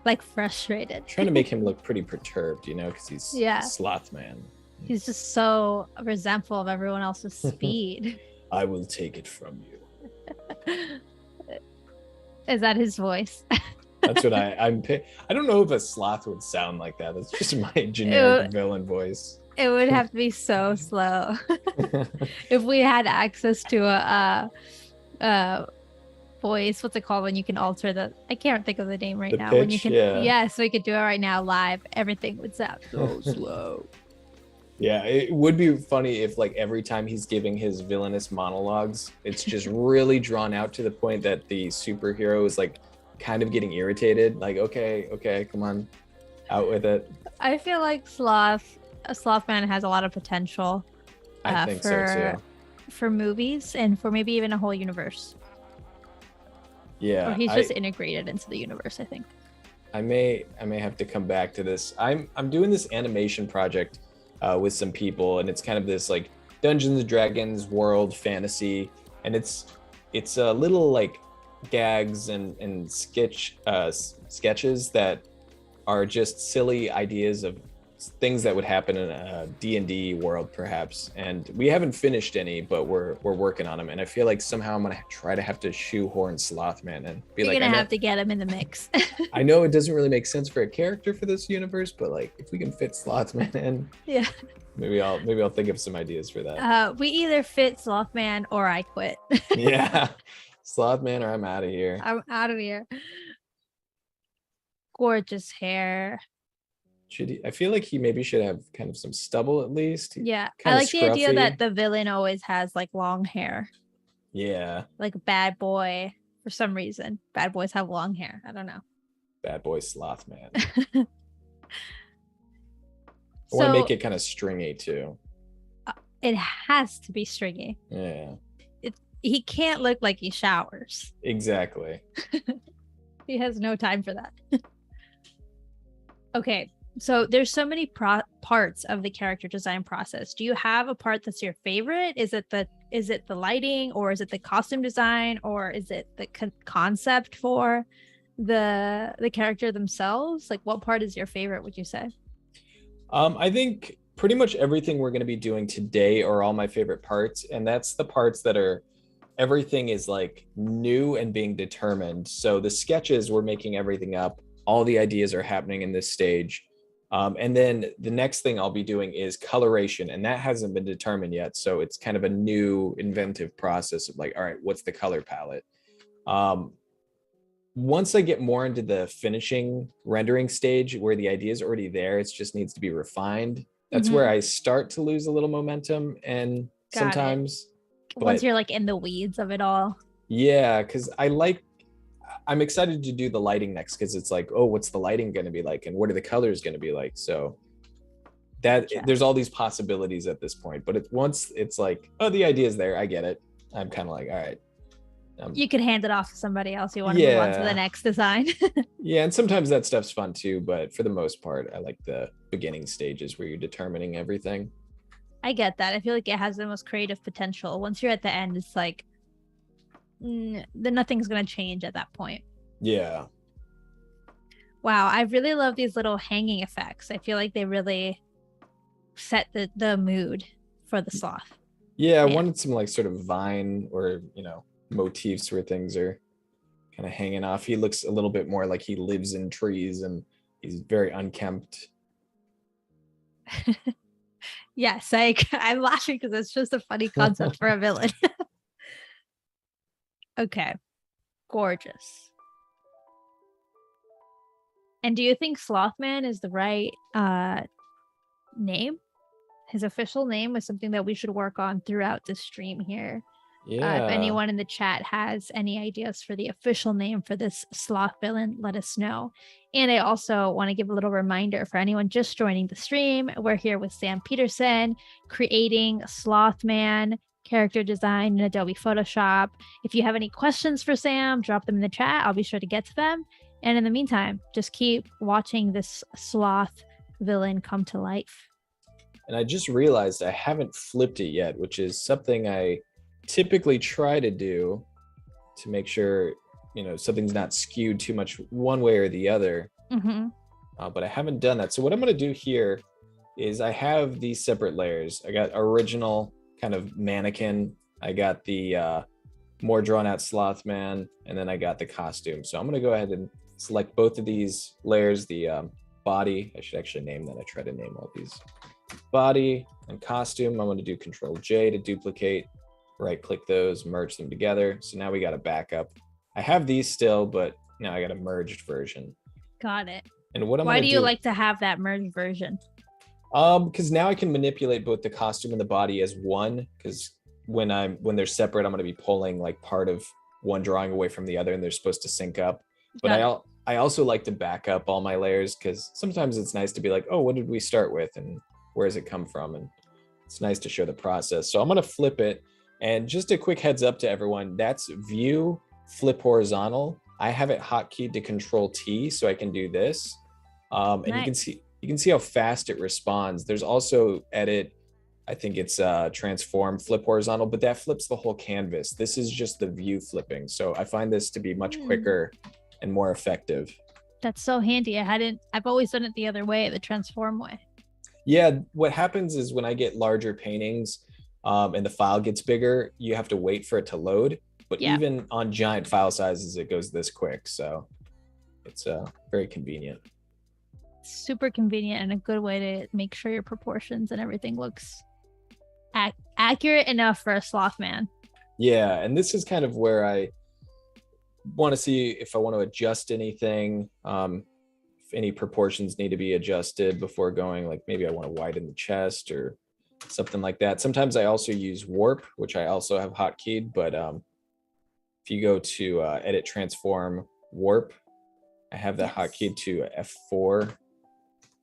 Like frustrated. Trying to make him look pretty perturbed, because he's Slothman. He's just so resentful of everyone else's speed. I will take it from you. Is that his voice? That's what I'm. I don't know if a sloth would sound like that. That's just my generic villain voice. It would have to be so slow. If we had access to a voice, what's it called when you can alter I can't think of the name right now. Pitch, when you can, so we could do it right now live. Everything would sound so slow. Yeah, it would be funny if like every time he's giving his villainous monologues, it's just really drawn out to the point that the superhero is like kind of getting irritated. Like, okay, come on, out with it. I feel like Slothman has a lot of potential. I think so too. For movies, and for maybe even a whole universe. Yeah, or he's just integrated into the universe, I think. I may have to come back to this. I'm doing this animation project with some people, and it's kind of this like Dungeons and Dragons world fantasy, and it's a little like gags and sketches that are just silly ideas of things that would happen in a D&D world, perhaps. And we haven't finished any, but we're working on them. And I feel like somehow I'm gonna have to shoehorn Slothman and be You're gonna have to get him in the mix. I know it doesn't really make sense for a character for this universe, but like if we can fit Slothman in, maybe I'll think of some ideas for that. We either fit Slothman or I quit. Yeah, Slothman or I'm out of here. I'm out of here. Gorgeous hair. I feel like he maybe should have kind of some stubble at least. Yeah, I like the idea that the villain always has like long hair. Yeah. Like a bad boy, for some reason. Bad boys have long hair. I don't know. Bad boy Slothman. I want to make it kind of stringy too. It has to be stringy. Yeah. He can't look like he showers. Exactly. He has no time for that. Okay. So there's so many parts of the character design process. Do you have a part that's your favorite? Is it the lighting, or is it the costume design, or is it the concept for the character themselves? Like, what part is your favorite, would you say? I think pretty much everything we're going to be doing today are all my favorite parts, and that's the parts that are everything is like new and being determined. So the sketches, we're making everything up. All the ideas are happening in this stage. And then the next thing I'll be doing is coloration, and that hasn't been determined yet. So it's kind of a new inventive process of like, all right, what's the color palette? Um, Once I get more into the finishing rendering stage where the idea is already there, it just needs to be refined. That's where I start to lose a little momentum and Got it. sometimes, Once but you're like in the weeds of it all. yeah, because I'm excited to do the lighting next because it's like, oh, what's the lighting going to be like? And what are the colors going to be like? So that Gotcha. there's all these possibilities at this point, but once it's like, oh, the idea is there. I get it. I'm kind of like, all right. You could hand it off to somebody else. You want to move on to the Yeah. next design. Yeah, and sometimes that stuff's fun too, but for the most part, I like the beginning stages where you're determining everything. I get that. I feel like it has the most creative potential. Once you're at the end, it's like then nothing's gonna change at that point. Yeah. Wow, I really love these little hanging effects. I feel like they really set the mood for the sloth. Yeah, I Man. wanted some like sort of vine or, motifs where things are kind of hanging off. He looks a little bit more like he lives in trees and he's very unkempt. Yes, I'm laughing because it's just a funny concept for a villain. Okay, gorgeous. And do you think Slothman is the right name? His official name is something that we should work on throughout the stream here. Yeah. If anyone in the chat has any ideas for the official name for this sloth villain, let us know. And I also want to give a little reminder for anyone just joining the stream. We're here with Sam Peterson, creating Slothman character design in Adobe Photoshop. If you have any questions for Sam, drop them in the chat. I'll be sure to get to them. And in the meantime, just keep watching this sloth villain come to life. And I just realized I haven't flipped it yet, which is something I typically try to do to make sure, something's not skewed too much one way or the other. But I haven't done that. So what I'm going to do here is I have these separate layers. I got original kind of mannequin. I got the more drawn out sloth man, and then I got the costume. So I'm going to go ahead and select both of these layers, the body. I should actually name that. I try to name all these. Body and costume. I'm going to do Control J to duplicate, right click those, merge them together. So now we got a backup. I have these still, but now I got a merged version. Got it. And what Why do you like to have that merged version? Because now I can manipulate both the costume and the body as one. Because when they're separate, I'm going to be pulling like part of one drawing away from the other, and they're supposed to sync up. But I also like to back up all my layers because sometimes it's nice to be like, oh, what did we start with, and where does it come from? And it's nice to show the process. So I'm going to flip it. And just a quick heads up to everyone, that's view, flip horizontal. I have it hotkeyed to Control T so I can do this. And nice. You can see how fast it responds. There's also edit, I think it's transform, flip horizontal, but that flips the whole canvas. This is just the view flipping. So I find this to be much quicker and more effective. That's so handy. I've always done it the other way, the transform way. Yeah, what happens is when I get larger paintings and the file gets bigger, you have to wait for it to load. But even on giant file sizes, it goes this quick. So it's very convenient. Super convenient and a good way to make sure your proportions and everything looks accurate enough for a sloth man. Yeah, and this is kind of where I want to see if I want to adjust anything. If any proportions need to be adjusted before going, like maybe I want to widen the chest or something like that. Sometimes I also use warp, which I also have hotkeyed, but if you go to edit, transform, warp, I have that hotkeyed to F4.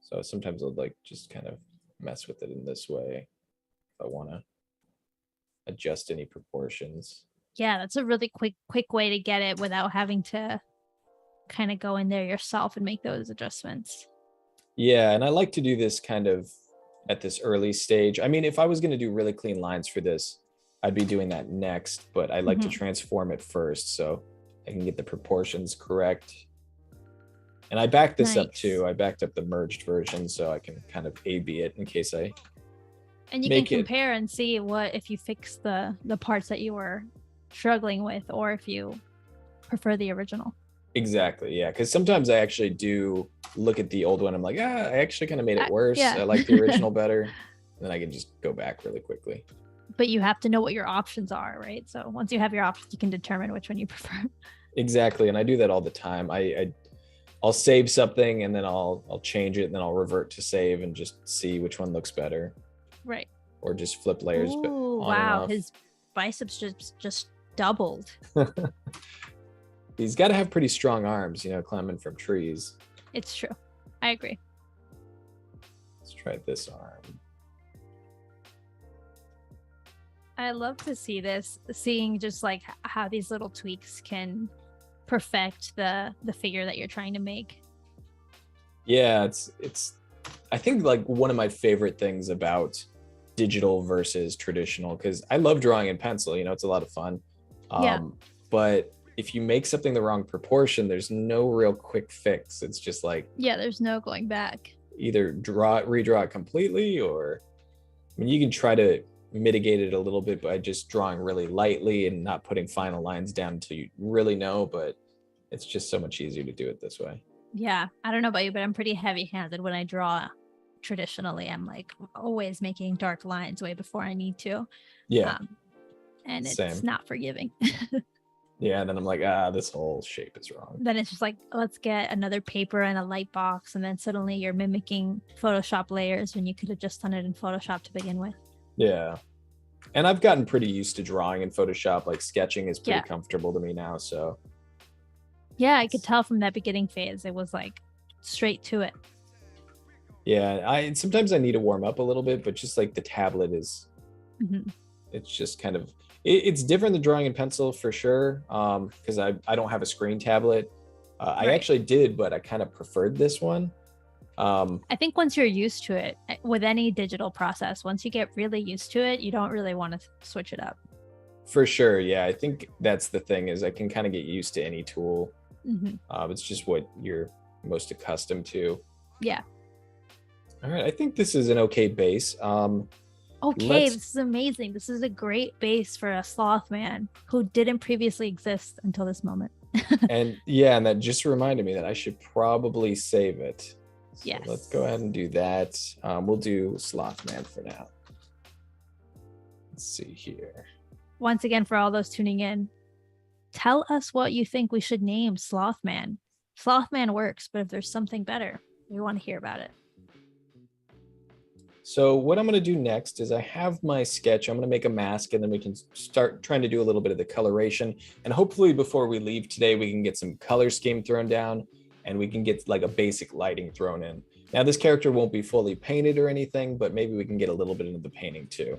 So sometimes I'll like just kind of mess with it in this way if I want to adjust any proportions. Yeah, that's a really quick way to get it without having to kind of go in there yourself and make those adjustments. Yeah, and I like to do this kind of at this early stage. I mean, if I was going to do really clean lines for this, I'd be doing that next, but I like to transform it first so I can get the proportions correct. And I backed this up Nice. too. I backed up the merged version so I can kind of A/B it in case I And you can make it. compare and see what if you fix the parts that you were struggling with, or if you prefer the original. Exactly, yeah. Because sometimes I actually do look at the old one. I'm like, I actually kind of made it worse. Yeah. I like the original better. And then I can just go back really quickly. But you have to know what your options are, right? So once you have your options, you can determine which one you prefer. Exactly, and I do that all the time. I'll save something and then I'll change it and then I'll revert to save and just see which one looks better. Right. Or just flip layers. Ooh, wow, his biceps just doubled. He's got to have pretty strong arms, you know, climbing from trees. It's true. I agree. Let's try this arm. I love to see this, seeing just like how these little tweaks can perfect the figure that you're trying to make. Yeah, it's I think like one of my favorite things about digital versus traditional, because I love drawing in pencil, you know, it's a lot of fun. Yeah. But if you make something the wrong proportion, there's no real quick fix. It's just like, yeah, there's no going back. Either redraw it completely, or I mean, you can try to mitigate it a little bit by just drawing really lightly and not putting final lines down until you really know, but it's just so much easier to do it this way. Yeah, I don't know about you, but I'm pretty heavy-handed when I draw traditionally. I'm like always making dark lines way before I need to. Yeah. And it's Same. not forgiving. Yeah, and then I'm like, this whole shape is wrong. Then it's just like, let's get another paper and a light box, and then suddenly you're mimicking Photoshop layers when you could have just done it in Photoshop to begin with. Yeah. And I've gotten pretty used to drawing in Photoshop. Like sketching is pretty comfortable to me now. So yeah, I could tell from that beginning phase, it was like straight to it. Yeah, sometimes I need to warm up a little bit, but just like the tablet is, it's just kind of, it's different than drawing in pencil for sure. Because I don't have a screen tablet. I actually did, but I kind of preferred this one. I think once you're used to it with any digital process, once you get really used to it, you don't really want to switch it up. For sure. Yeah, I think that's the thing, is I can kind of get used to any tool. It's just what you're most accustomed to. Yeah. All right, I think this is an okay base. Okay, this is amazing. This is a great base for a sloth man who didn't previously exist until this moment. And yeah, and that just reminded me that I should probably save it. So yes. Let's go ahead and do that. We'll do sloth man for now. Let's see here. Once again, for all those tuning in, tell us what you think we should name Sloth Man. Sloth Man works, but if there's something better, we want to hear about it. So what I'm going to do next is I have my sketch. I'm going to make a mask, and then we can start trying to do a little bit of the coloration. And hopefully before we leave today, we can get some color scheme thrown down, and we can get like a basic lighting thrown in. Now this character won't be fully painted or anything, but maybe we can get a little bit into the painting too.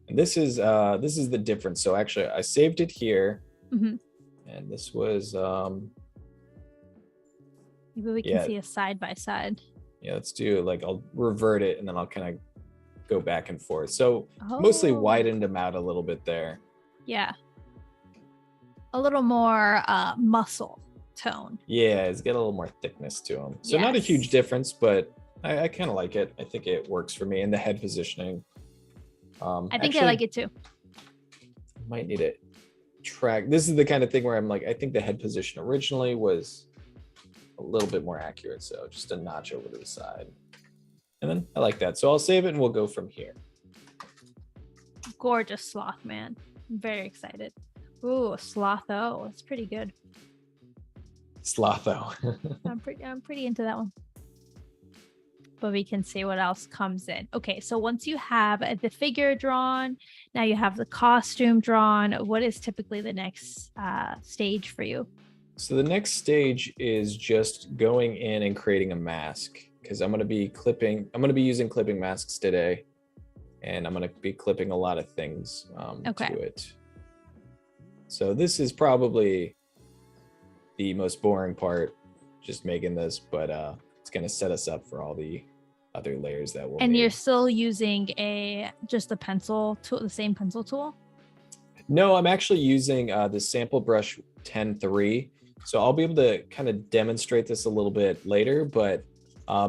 And this is the difference. So actually I saved it here. And this was maybe we can see a side by side. Yeah, let's do like, I'll revert it and then I'll kind of go back and forth. So mostly widened them out a little bit there. Yeah. A little more muscle tone. Yeah, it's got a little more thickness to them. So not a huge difference, but I kind of like it. I think it works for me. And the head positioning. I think I like it too. Might need it track. This is the kind of thing where I'm like, I think the head position originally was a little bit more accurate. So just a notch over to the side. And then I like that. So I'll save it and we'll go from here. Gorgeous sloth man. I'm very excited. Ooh, slotho. It's pretty good. Slotho. I'm pretty into that one. But we can see what else comes in. Okay, so once you have the figure drawn, now you have the costume drawn. What is typically the next stage for you? So the next stage is just going in and creating a mask, because I'm going to be using clipping masks today, and I'm going to be clipping a lot of things to it. So this is probably the most boring part, just making this, but it's going to set us up for all the other layers that we'll And you're still using just a pencil tool, the same pencil tool? No, I'm actually using the Sample Brush 10.3. So I'll be able to kind of demonstrate this a little bit later, but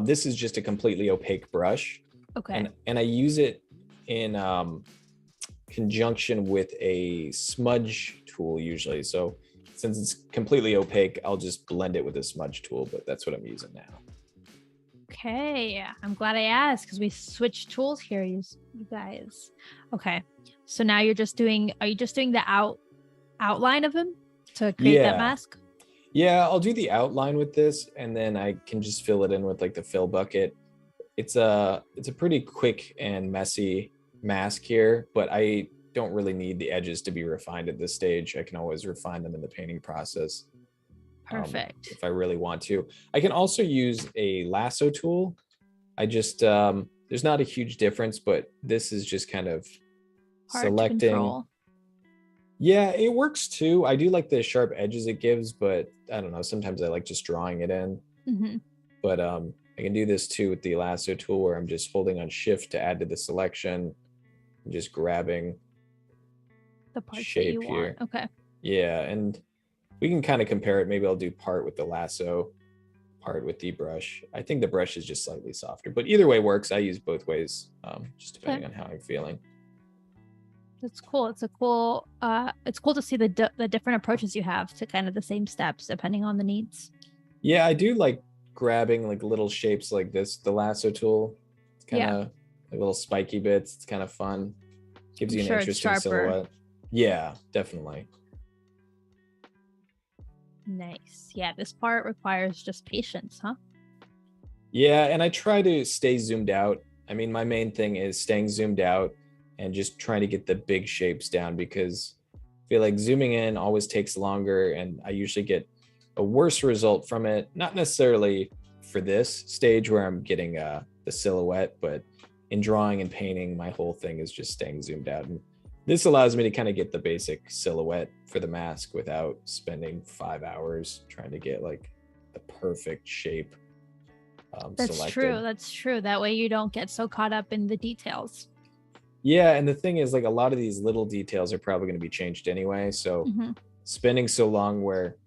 this is just a completely opaque brush. Okay. And I use it in conjunction with a smudge tool usually. So since it's completely opaque, I'll just blend it with a smudge tool, but that's what I'm using now. Okay, I'm glad I asked because we switched tools here, you guys. Okay, so now are you just doing the outline of him to create that mask? Yeah, I'll do the outline with this, and then I can just fill it in with like the fill bucket. It's a pretty quick and messy mask here, but I don't really need the edges to be refined at this stage. I can always refine them in the painting process. Perfect. If I really want to. I can also use a lasso tool. I just, there's not a huge difference, but this is just kind of Hard selecting. to control. Yeah, it works too. I do like the sharp edges it gives, but I don't know. Sometimes I like just drawing it in. Mm-hmm. But I can do this too with the lasso tool where I'm just holding on shift to add to the selection and just grabbing The parts shape that you here. want. Okay. Yeah, and we can kind of compare it. Maybe I'll do part with the lasso, part with the brush. I think the brush is just slightly softer, but either way works. I use both ways, just depending on how I'm feeling. That's cool. It's cool to see the different approaches you have to kind of the same steps depending on the needs. Yeah, I do like grabbing like little shapes like this, the lasso tool. It's kind of like little spiky bits. It's kind of fun. Gives you an interesting silhouette. Yeah, definitely. Nice. Yeah, this part requires just patience, huh? Yeah, and I try to stay zoomed out. I mean, my main thing is staying zoomed out and just trying to get the big shapes down because I feel like zooming in always takes longer and I usually get a worse result from it. Not necessarily for this stage where I'm getting the silhouette, but in drawing and painting, my whole thing is just staying zoomed out. And this allows me to kind of get the basic silhouette for the mask without spending 5 hours trying to get like the perfect shape. That's true. That's true. That way you don't get so caught up in the details. Yeah, and the thing is, like, a lot of these little details are probably going to be changed anyway. So spending so long where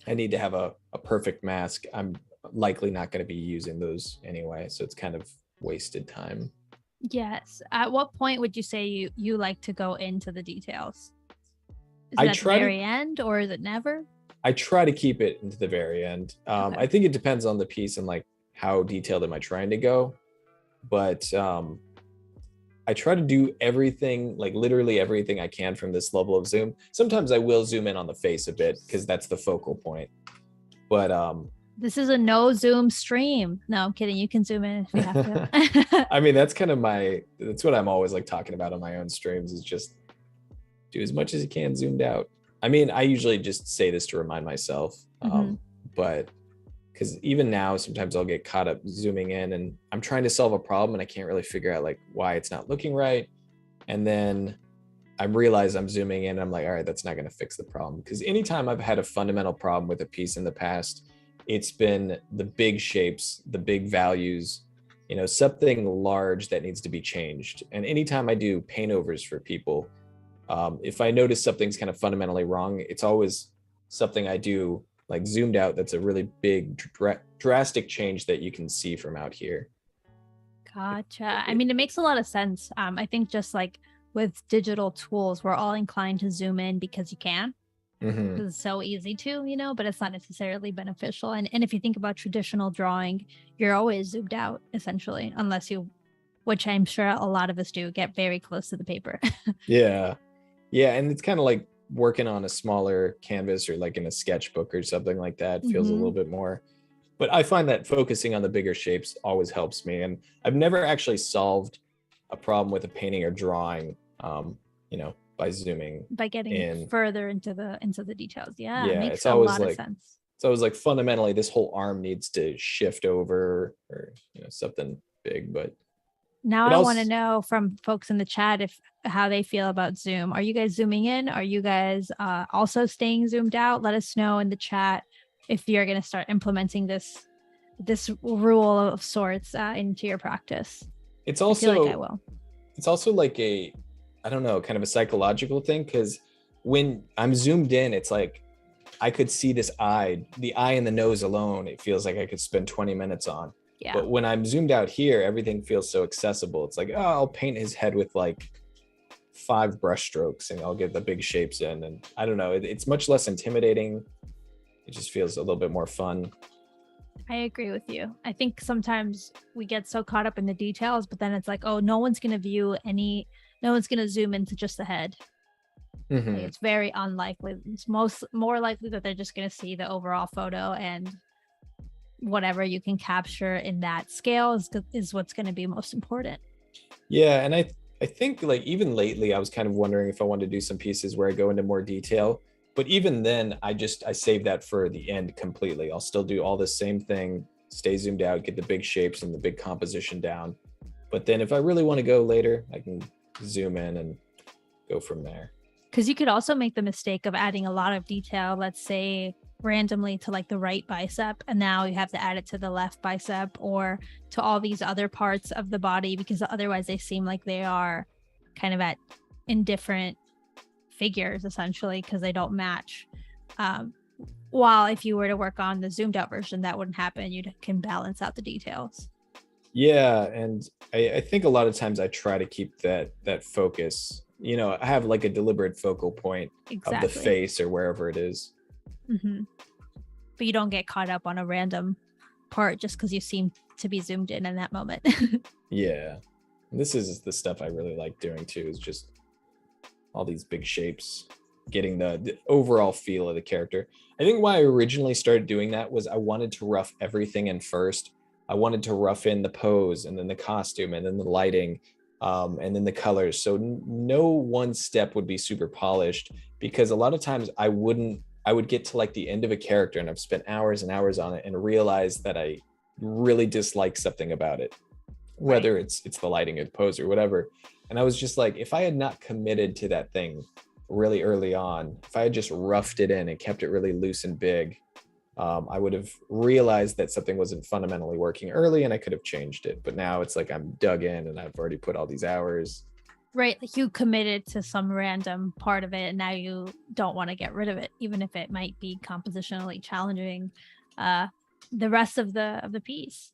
I need to have a perfect mask, I'm likely not going to be using those anyway. So it's kind of wasted time. Yes. At what point would you say you like to go into the details? Is it at the very end or is it never? I try to keep it into the very end. Okay. I think it depends on the piece and like how detailed am I trying to go. But I try to do everything, like literally everything I can from this level of zoom. Sometimes I will zoom in on the face a bit because that's the focal point. But this is a no zoom stream. No, I'm kidding. You can zoom in if you have to. I mean, that's kind of that's what I'm always like talking about on my own streams is just do as much as you can zoomed out. I mean, I usually just say this to remind myself, but because even now, sometimes I'll get caught up zooming in and I'm trying to solve a problem and I can't really figure out like why it's not looking right. And then I realize I'm zooming in and I'm like, all right, that's not going to fix the problem. Because anytime I've had a fundamental problem with a piece in the past, it's been the big shapes, the big values, something large that needs to be changed. And anytime I do paint overs for people, if I notice something's kind of fundamentally wrong, it's always something I do like zoomed out. That's a really big drastic change that you can see from out here. Gotcha. I mean, it makes a lot of sense. I think just like with digital tools, we're all inclined to zoom in because you can. Because it's so easy to, but it's not necessarily beneficial. And if you think about traditional drawing, you're always zoomed out essentially, unless you, which I'm sure a lot of us do, get very close to the paper. Yeah. And it's kind of like working on a smaller canvas or like in a sketchbook or something like that feels a little bit more. But I find that focusing on the bigger shapes always helps me. And I've never actually solved a problem with a painting or drawing, by zooming, by getting further into the details. Yeah, it makes a lot of sense. It's always like fundamentally this whole arm needs to shift over or something big. But now I want to know from folks in the chat how they feel about Zoom. Are you guys zooming in? Are you guys also staying zoomed out? Let us know in the chat if you're going to start implementing this rule of sorts into your practice. It's also, I feel like I will. It's also like I don't know, kind of a psychological thing, because when I'm zoomed in, it's like I could see this eye, the eye and the nose alone, it feels like I could spend 20 minutes on. Yeah. But when I'm zoomed out here, everything feels so accessible. It's like, oh, I'll paint his head with like 5 brush strokes and I'll get the big shapes in. And I don't know, it's much less intimidating. It just feels a little bit more fun. I agree with you. I think sometimes we get so caught up in the details, but then it's like, oh, no one's going to zoom into just the head. Mm-hmm. Like, it's very unlikely. It's more likely that they're just going to see the overall photo, and whatever you can capture in that scale is what's going to be most important. Yeah, and I think like even lately I was kind of wondering if I wanted to do some pieces where I go into more detail, but even then I save that for the end completely. I'll still do all the same thing, stay zoomed out, get the big shapes and the big composition down. But then if I really want to go later, I can zoom in and go from there. Because you could also make the mistake of adding a lot of detail, let's say randomly to like the right bicep, and now you have to add it to the left bicep or to all these other parts of the body, because otherwise they seem like they are kind of in different figures essentially, because they don't match. While if you were to work on the zoomed out version, that wouldn't happen. You can balance out the details. Yeah, and I think a lot of times I try to keep that focus. You know, I have like a deliberate focal point of the face or wherever it is. Mm-hmm. But you don't get caught up on a random part just because you seem to be zoomed in that moment. Yeah, this is the stuff I really like doing too, is just all these big shapes, getting the overall feel of the character. I think why I originally started doing that was I wanted to rough everything in first. I wanted to rough in the pose and then the costume and then the lighting, and then the colors. So no one step would be super polished, because a lot of times I would get to like the end of a character and I've spent hours and hours on it and realize that I really dislike something about it, whether right. it's the lighting or the pose or whatever. And I was just like, if I had not committed to that thing really early on, if I had just roughed it in and kept it really loose and big, I would have realized that something wasn't fundamentally working early and I could have changed it. But now it's like I'm dug in and I've already put all these hours. Right. Like you committed to some random part of it and now you don't want to get rid of it, even if it might be compositionally challenging the rest of the piece.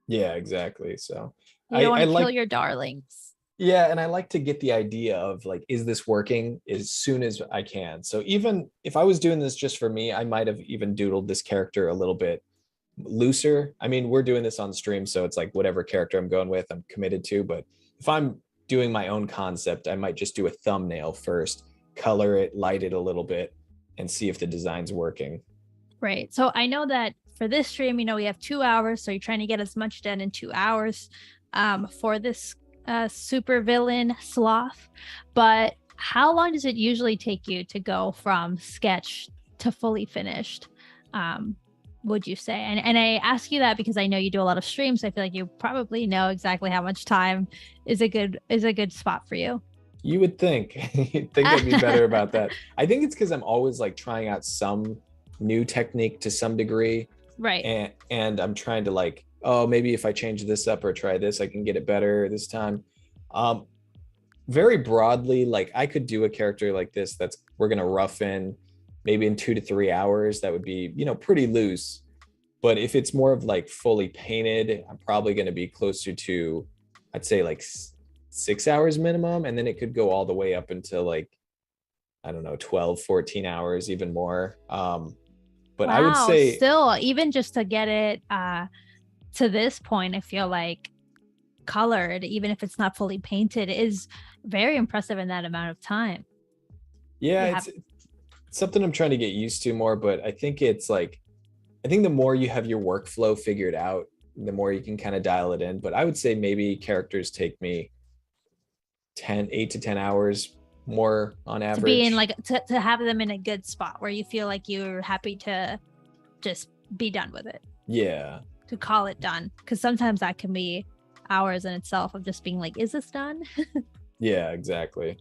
Yeah, exactly. So you don't want to kill your darlings. Yeah, and I like to get the idea of like, is this working as soon as I can? So even if I was doing this just for me, I might have even doodled this character a little bit looser. I mean, we're doing this on stream, so it's like whatever character I'm going with, I'm committed to. But if I'm doing my own concept, I might just do a thumbnail first, color it, light it a little bit, and see if the design's working. Right. So I know that for this stream, we have 2 hours. So you're trying to get as much done in 2 hours for this super villain sloth. But how long does it usually take you to go from sketch to fully finished, would you say? And I ask you that because I know you do a lot of streams, so I feel like you probably know exactly how much time is a good spot for you. You would think. You'd think I'd be better about that. I think it's because I'm always like trying out some new technique to some degree, right? And I'm trying to like, oh, maybe if I change this up or try this, I can get it better this time. Very broadly, like I could do a character like this we're gonna rough in maybe in 2 to 3 hours. That would be, pretty loose. But if it's more of like fully painted, I'm probably gonna be closer to, I'd say like 6 hours minimum. And then it could go all the way up until like, I don't know, 12, 14 hours, even more. But wow, I would say still, even just to get it to this point, I feel like colored, even if it's not fully painted, is very impressive in that amount of time. Yeah, it's something I'm trying to get used to more, but I think it's like, I think the more you have your workflow figured out, the more you can kind of dial it in. But I would say maybe characters take me 8 to 10 hours more on average. To be in like, to have them in a good spot where you feel like you're happy to just be done with it. Yeah. To call it done. Because sometimes that can be hours in itself of just being like, is this done? Yeah, exactly.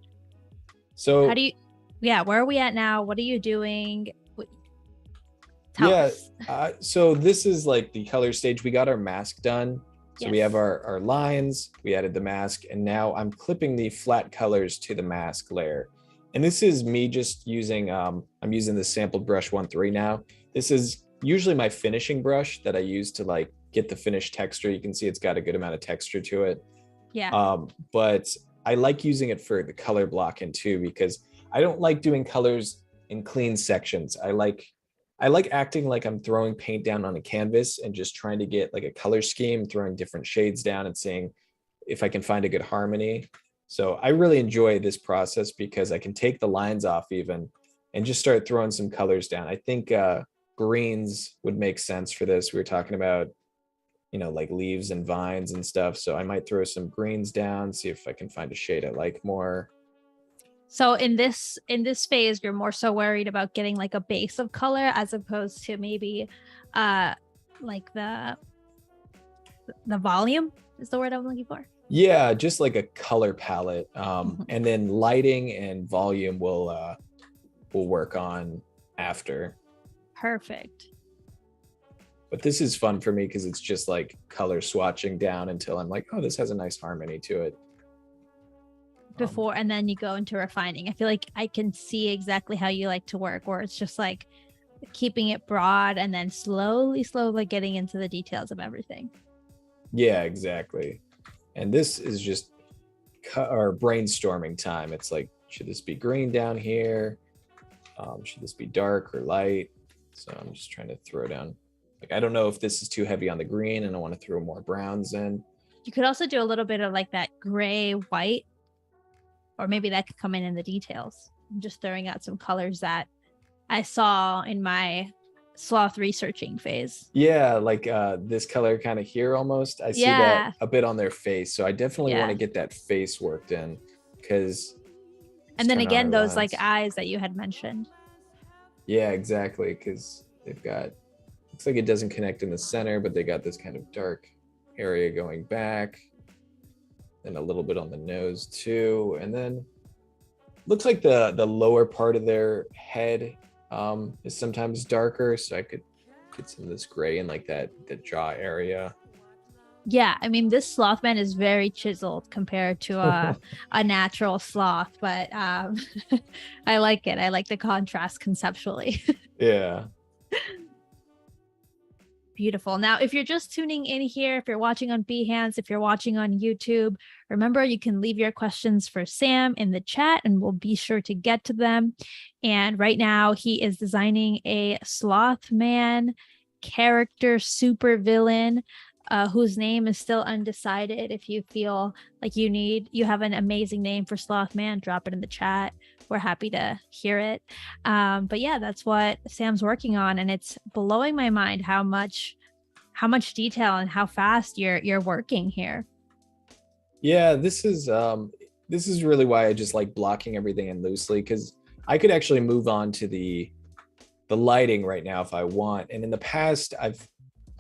So where are we at now? What are you doing? Tell us. So this is like the color stage. We got our mask done. So yes. We have our lines, we added the mask, and now I'm clipping the flat colors to the mask layer. And this is me just using, I'm using the sampled brush 1.3 now. This is usually my finishing brush that I use to like get the finished texture. You can see it's got a good amount of texture to it. Yeah. But I like using it for the color blocking too, because I don't like doing colors in clean sections. I like acting like I'm throwing paint down on a canvas and just trying to get like a color scheme, throwing different shades down and seeing if I can find a good harmony. So I really enjoy this process because I can take the lines off even and just start throwing some colors down. I think greens would make sense for this. We were talking about, you know, like leaves and vines and stuff. So I might throw some greens down, see if I can find a shade I like more. So in this phase, you're more so worried about getting like a base of color as opposed to maybe like the volume is the word I'm looking for. Yeah, just like a color palette. And then lighting and volume will work on after. Perfect. But this is fun for me because it's just like color swatching down until I'm like, oh, this has a nice harmony to it. Before and then you go into refining. I feel like I can see exactly how you like to work, where it's just like keeping it broad and then slowly getting into the details of everything. Yeah, exactly. And this is just our brainstorming time. It's like, should this be green down here? Should this be dark or light? So I'm just trying to throw down. Like, I don't know if this is too heavy on the green and I want to throw more browns in. You could also do a little bit of like that gray white, or maybe that could come in the details. I'm just throwing out some colors that I saw in my sloth researching phase. Yeah, like this color kind of here almost. I see that a bit on their face. So I definitely want to get that face worked in because. And then again, those like eyes that you had mentioned. Yeah, exactly. Because they've got, looks like it doesn't connect in the center, but they got this kind of dark area going back. And a little bit on the nose too. And then looks like the lower part of their head is sometimes darker. So I could get some of this gray in like the jaw area. Yeah, I mean, this sloth man is very chiseled compared to a natural sloth, but I like it. I like the contrast conceptually. Yeah. Beautiful. Now, if you're just tuning in here, if you're watching on Behance, if you're watching on YouTube, remember you can leave your questions for Sam in the chat and we'll be sure to get to them. And right now he is designing a sloth man character super villain whose name is still undecided. If you feel like you have an amazing name for sloth man, drop it in the chat. We're happy to hear it. But yeah, that's what Sam's working on, and it's blowing my mind how much detail and how fast you're working here. Yeah, this is really why I just like blocking everything in loosely, because I could actually move on to the lighting right now if I want. And in the past, I've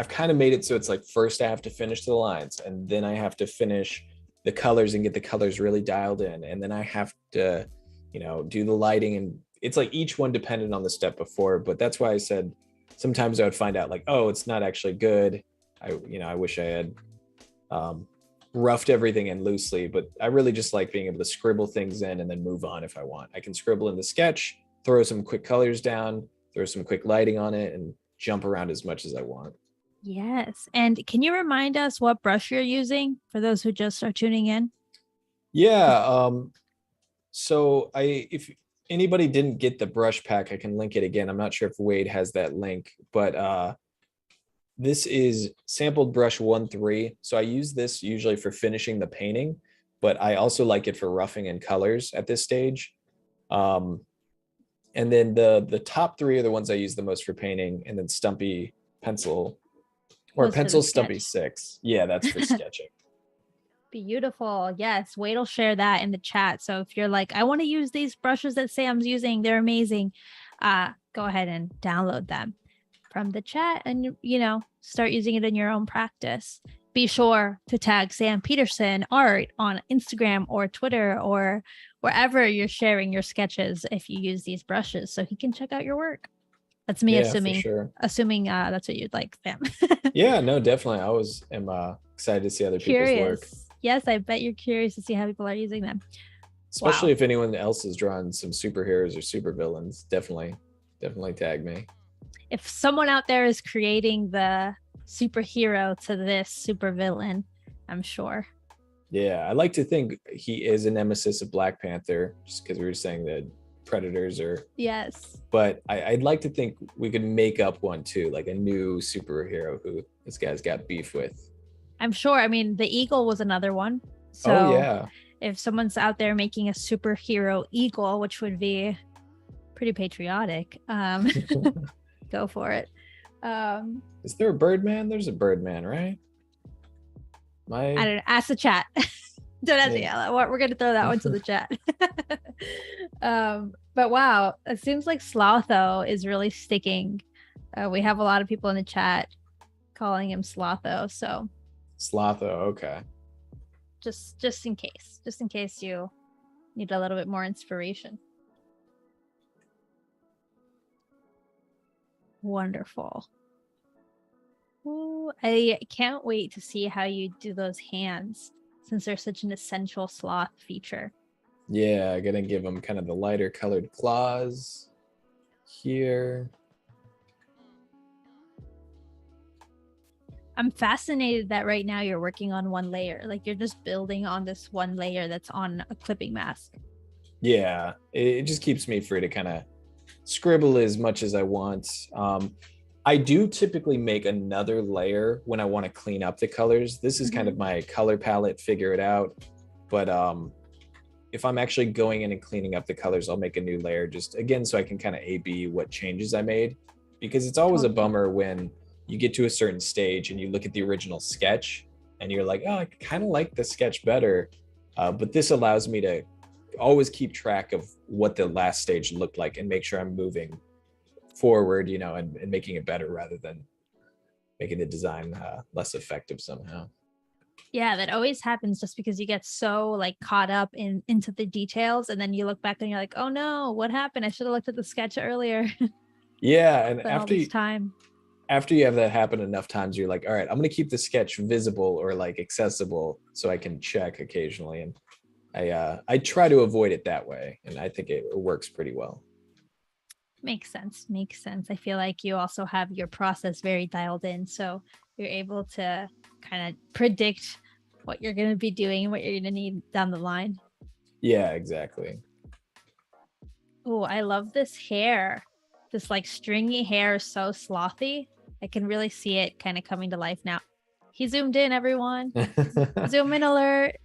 kind of made it so it's like first I have to finish the lines, and then I have to finish the colors and get the colors really dialed in, and then I have to, you know, do the lighting, and it's like each one dependent on the step before. But that's why I said sometimes I would find out like, oh, it's not actually good. I wish I had roughed everything in loosely, but I really just like being able to scribble things in and then move on if I want. I can scribble in the sketch, throw some quick colors down, throw some quick lighting on it, and jump around as much as I want. Yes. And can you remind us what brush you're using for those who just are tuning in? Yeah. So if anybody didn't get the brush pack, I can link it again. I'm not sure if Wade has that link, but this is sampled brush 1.3. So I use this usually for finishing the painting, but I also like it for roughing in colors at this stage. And then the top three are the ones I use the most for painting, and then Stumpy Pencil or Pencil Stumpy 6. Yeah, that's for sketching. Beautiful. Yes. Wade will share that in the chat. So if you're like, I want to use these brushes that Sam's using, they're amazing. Go ahead and download them from the chat and, start using it in your own practice. Be sure to tag Sam Peterson art on Instagram or Twitter or wherever you're sharing your sketches if you use these brushes, so he can check out your work. That's me assuming that's what you'd like, Sam. Yeah, no, definitely. I always am excited to see other people's work. Yes, I bet you're curious to see how people are using them. Especially Wow. if anyone else is drawing some superheroes or supervillains, definitely tag me. If someone out there is creating the superhero to this supervillain, I'm sure. Yeah, I like to think he is a nemesis of Black Panther, just because we were saying that predators are. Yes. But I'd like to think we could make up one too, like a new superhero who this guy's got beef with. I'm sure. I mean, the eagle was another one. Oh So yeah. if someone's out there making a superhero eagle, which would be pretty patriotic, go for it. Is there a Birdman? There's a Birdman, right? I don't know. Ask the chat. Don't ask me. We're gonna throw that one to the chat. But wow, it seems like Slotho is really sticking. We have a lot of people in the chat calling him Slotho. So Slotho, okay. just in case you need a little bit more inspiration. Wonderful. Ooh, I can't wait to see how you do those hands, since they're such an essential sloth feature. Yeah, gonna give him kind of the lighter colored claws here. I'm fascinated that right now you're working on one layer. Like you're just building on this one layer that's on a clipping mask. Yeah, it just keeps me free to kind of scribble as much as I want. I do typically make another layer when I want to clean up the colors. This is kind of my color palette, figure it out. But if I'm actually going in and cleaning up the colors, I'll make a new layer just again so I can kind of A/B what changes I made. Because it's always a bummer when you get to a certain stage and you look at the original sketch and you're like, oh, I kind of like the sketch better. But this allows me to always keep track of what the last stage looked like and make sure I'm moving forward, and making it better rather than making the design less effective somehow. Yeah, that always happens just because you get so like caught up into the details, and then you look back and you're like, oh no, what happened? I should have looked at the sketch earlier. Yeah, and after you have that happen enough times, you're like, all right, I'm going to keep the sketch visible or like accessible so I can check occasionally. And I try to avoid it that way, and I think it works pretty well. Makes sense. I feel like you also have your process very dialed in, so you're able to kind of predict what you're going to be doing and what you're going to need down the line. Yeah, exactly. Oh, I love this hair. This like stringy hair is so slothy. I can really see it kind of coming to life now. He zoomed in, everyone. Zoom in alert.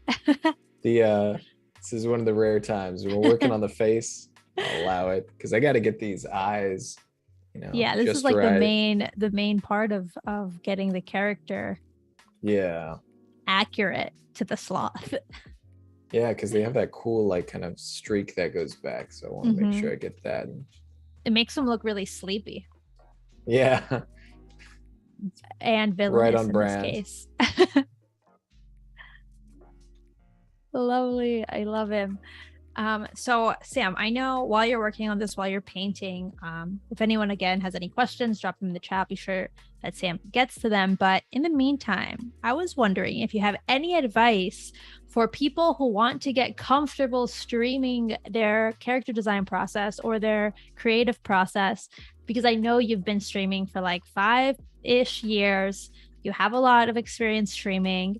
This is one of the rare times when we're working on the face. I'll allow it because I got to get these eyes. Yeah, this is like right. the main part of getting the character. Yeah. Accurate to the sloth. Yeah, because they have that cool like kind of streak that goes back. So I want to make sure I get that. It makes them look really sleepy. Yeah. And villainous right on in brand. This case. Lovely. I love him. So Sam, I know while you're working on this, while you're painting, if anyone again has any questions, drop them in the chat. Be sure that Sam gets to them. But in the meantime, I was wondering if you have any advice for people who want to get comfortable streaming their character design process or their creative process, because I know you've been streaming for like 5-ish years. You have a lot of experience streaming.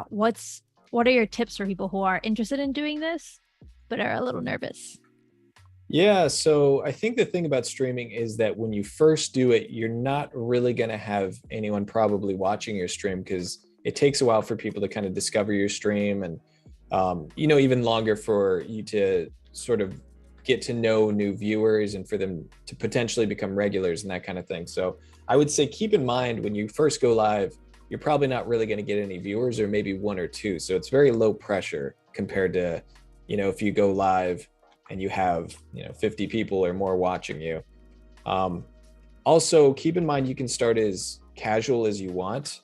What are your tips for people who are interested in doing this but are a little nervous? Yeah, so I think the thing about streaming is that when you first do it, you're not really going to have anyone probably watching your stream because it takes a while for people to kind of discover your stream and, even longer for you to sort of get to know new viewers and for them to potentially become regulars and that kind of thing. So I would say keep in mind when you first go live, you're probably not really going to get any viewers or maybe one or two. So it's very low pressure compared to if you go live and you have, 50 people or more watching you. Also, keep in mind, you can start as casual as you want.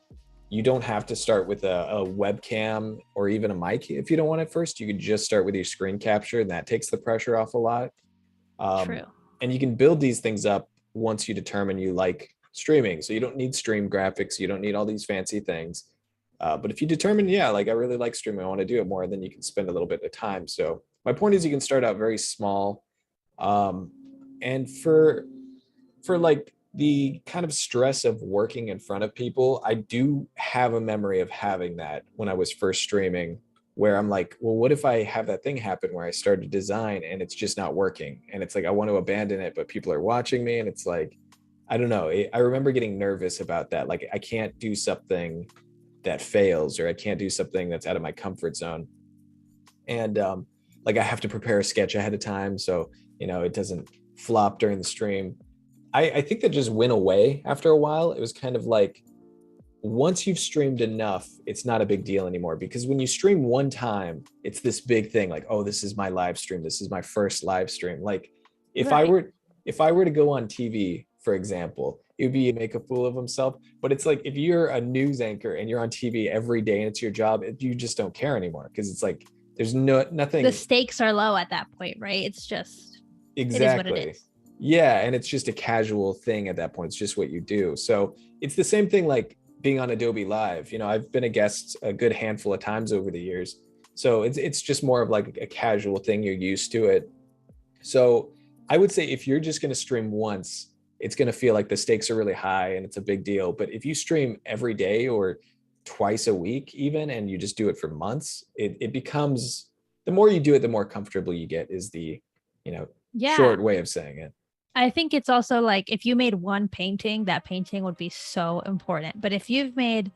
You don't have to start with a webcam or even a mic if you don't want it first. You could just start with your screen capture, and that takes the pressure off a lot. True. And you can build these things up once you determine you like streaming. So you don't need stream graphics. You don't need all these fancy things. But if you determine, I really like streaming, I want to do it more, then you can spend a little bit of time. So my point is you can start out very small. Um, and for like the kind of stress of working in front of people, I do have a memory of having that when I was first streaming, where I'm like, well, what if I have that thing happen where I start to design and it's just not working? And it's like, I want to abandon it, but people are watching me. And it's like, I don't know. I remember getting nervous about that. Like, I can't do something that fails, or I can't do something that's out of my comfort zone. And like, I have to prepare a sketch ahead of time, so it doesn't flop during the stream. I think that just went away after a while. It was kind of like, once you've streamed enough, it's not a big deal anymore, because when you stream one time, it's this big thing, like, oh, this is my live stream, this is my first live stream. Like, if I Right. were if I were to go on TV, for example, it would be make a fool of himself. But it's like, if you're a news anchor and you're on TV every day and it's your job, you just don't care anymore, because it's like, there's The nothing. stakes are low at that point, right? It's just, it is what it Exactly. is. Yeah, and it's just a casual thing at that point. It's just what you do. So it's the same thing like being on Adobe Live. I've been a guest a good handful of times over the years. So it's just more of like a casual thing. You're used to it. So I would say, if you're just going to stream once, it's going to feel like the stakes are really high and it's a big deal. But if you stream every day or twice a week even, and you just do it for months, it becomes, the more you do it, the more comfortable you get, is the Yeah. short way of saying it. I think it's also like, if you made one painting, that painting would be so important. But if you've made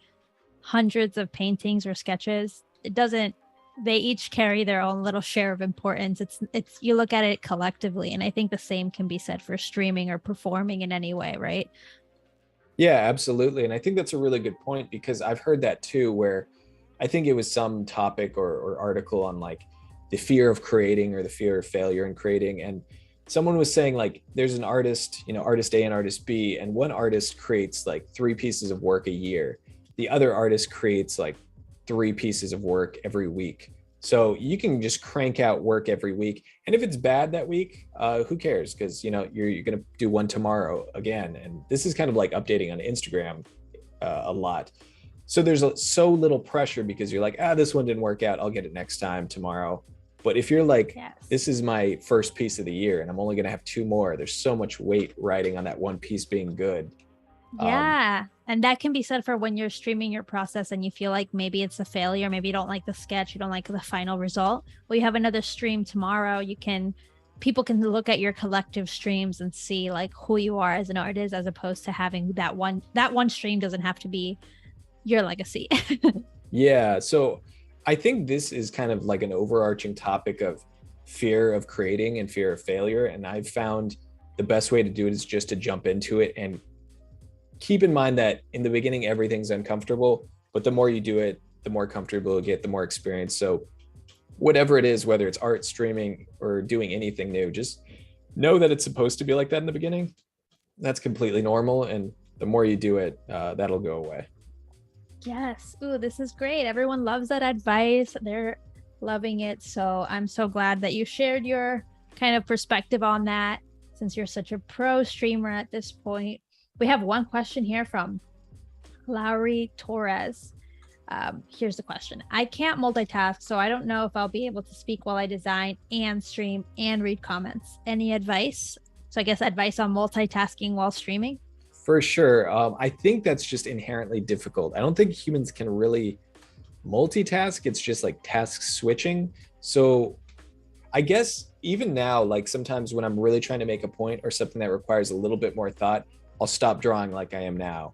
hundreds of paintings or sketches, it doesn't, they each carry their own little share of importance. It's you look at it collectively. And I think the same can be said for streaming or performing in any way, right? Yeah, absolutely. And I think that's a really good point, because I've heard that too, where I think it was some topic or article on like the fear of creating, or the fear of failure in creating. And someone was saying, like, there's an artist, artist A and artist B, and one artist creates like 3 pieces of work a year. The other artist creates like 3 pieces of work every week. So you can just crank out work every week. And if it's bad that week, who cares? Because you're going to do one tomorrow again. And this is kind of like updating on Instagram a lot. So there's so little pressure, because you're like, this one didn't work out, I'll get it next time tomorrow. But if you're like, Yes. this is my first piece of the year and I'm only going to have 2 more, there's so much weight riding on that one piece being good. Yeah. And that can be said for when you're streaming your process and you feel like maybe it's a failure, maybe you don't like the sketch, you don't like the final result. Well, you have another stream tomorrow. People can look at your collective streams and see like who you are as an artist, as opposed to having that one stream doesn't have to be your legacy. Yeah. So I think this is kind of like an overarching topic of fear of creating and fear of failure. And I've found the best way to do it is just to jump into it, and keep in mind that in the beginning, everything's uncomfortable, but the more you do it, the more comfortable you get, the more experience. So whatever it is, whether it's art, streaming, or doing anything new, just know that it's supposed to be like that in the beginning. That's completely normal. And the more you do it, that'll go away. Yes. Ooh, this is great. Everyone loves that advice. They're loving it. So I'm so glad that you shared your kind of perspective on that, since you're such a pro streamer at this point. We have one question here from Lowry Torres. Here's the question. I can't multitask, so I don't know if I'll be able to speak while I design and stream and read comments. Any advice? So I guess advice on multitasking while streaming? For sure. I think that's just inherently difficult. I don't think humans can really multitask. It's just like task switching. So I guess even now, like sometimes when I'm really trying to make a point or something that requires a little bit more thought, I'll stop drawing like I am now.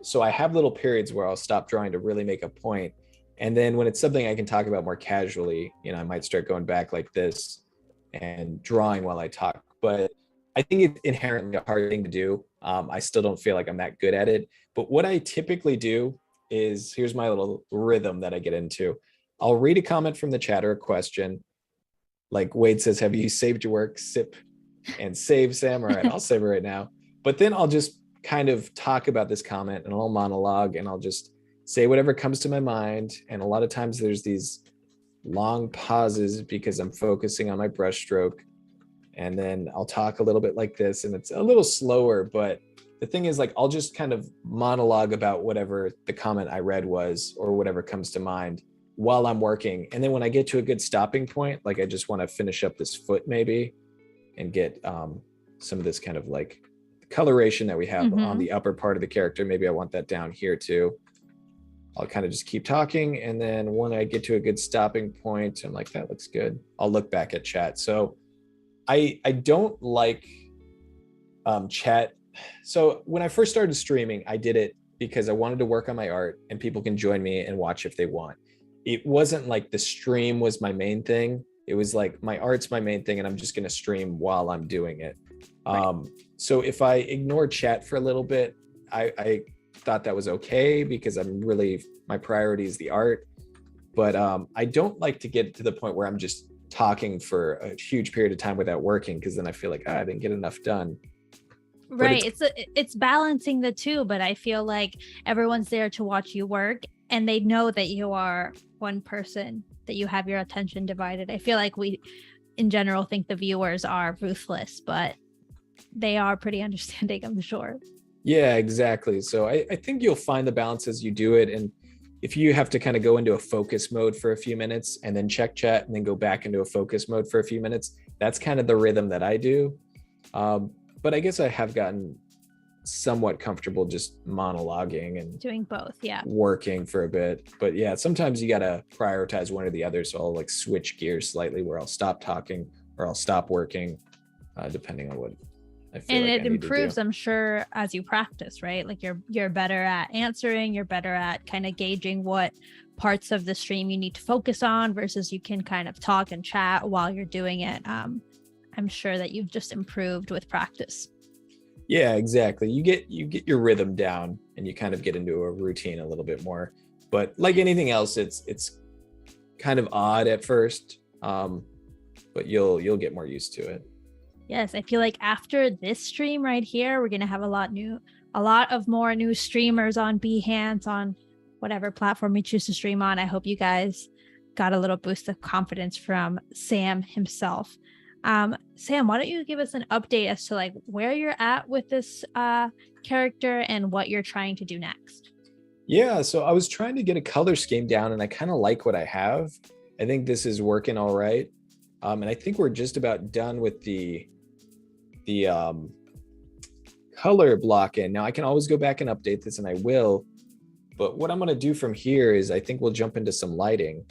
So I have little periods where I'll stop drawing to really make a point. And then when it's something I can talk about more casually, I might start going back like this and drawing while I talk. But I think it's inherently a hard thing to do. I still don't feel like I'm that good at it. But what I typically do is, here's my little rhythm that I get into. I'll read a comment from the chat or a question. Like Wade says, have you saved your work? Sip and save, Sam. All right, I'll save it right now. But then I'll just kind of talk about this comment, and I'll monologue, and I'll just say whatever comes to my mind. And a lot of times there's these long pauses because I'm focusing on my brushstroke. And then I'll talk a little bit like this, and it's a little slower. But the thing is, like, I'll just kind of monologue about whatever the comment I read was, or whatever comes to mind, while I'm working. And then when I get to a good stopping point, like I just want to finish up this foot maybe and get some of this kind of like coloration that we have on the upper part of the character. Maybe I want that down here too. I'll kind of just keep talking. And then when I get to a good stopping point, I'm like, that looks good. I'll look back at chat. So I don't like chat. So when I first started streaming, I did it because I wanted to work on my art and people can join me and watch if they want. It wasn't like the stream was my main thing. It was like my art's my main thing and I'm just going to stream while I'm doing it. Right. So if I ignore chat for a little bit, I thought that was okay because my priority is the art. But I don't like to get to the point where I'm just talking for a huge period of time without working, because then I feel like I didn't get enough done. Right. It's balancing the two, but I feel like everyone's there to watch you work and they know that you are one person, that you have your attention divided. I feel like we in general think the viewers are ruthless, but they are pretty understanding, I'm sure. Yeah, exactly. So I think you'll find the balance as you do it. And if you have to kind of go into a focus mode for a few minutes and then check chat and then go back into a focus mode for a few minutes, that's kind of the rhythm that I do. But I guess I have gotten somewhat comfortable just monologuing and doing both, yeah, working for a bit. But yeah, sometimes you got to prioritize one or the other. So I'll like switch gears slightly where I'll stop talking or I'll stop working, depending on what I feel. And like it improves, I'm sure, as you practice, right? Like you're better at answering, you're better at kind of gauging what parts of the stream you need to focus on versus you can kind of talk and chat while you're doing it. I'm sure that you've just improved with practice. Yeah, exactly. You get your rhythm down and you kind of get into a routine a little bit more. But like anything else, it's kind of odd at first, but you'll get more used to it. Yes, I feel like after this stream right here, we're gonna have a lot of more new streamers on Behance, on whatever platform you choose to stream on. I hope you guys got a little boost of confidence from Sam himself. Sam, why don't you give us an update as to like where you're at with this character and what you're trying to do next? Yeah, so I was trying to get a color scheme down and I kind of like what I have. I think this is working all right. And I think we're just about done with the color block in. Now I can always go back and update this and I will, but what I'm going to do from here is I think we'll jump into some lighting.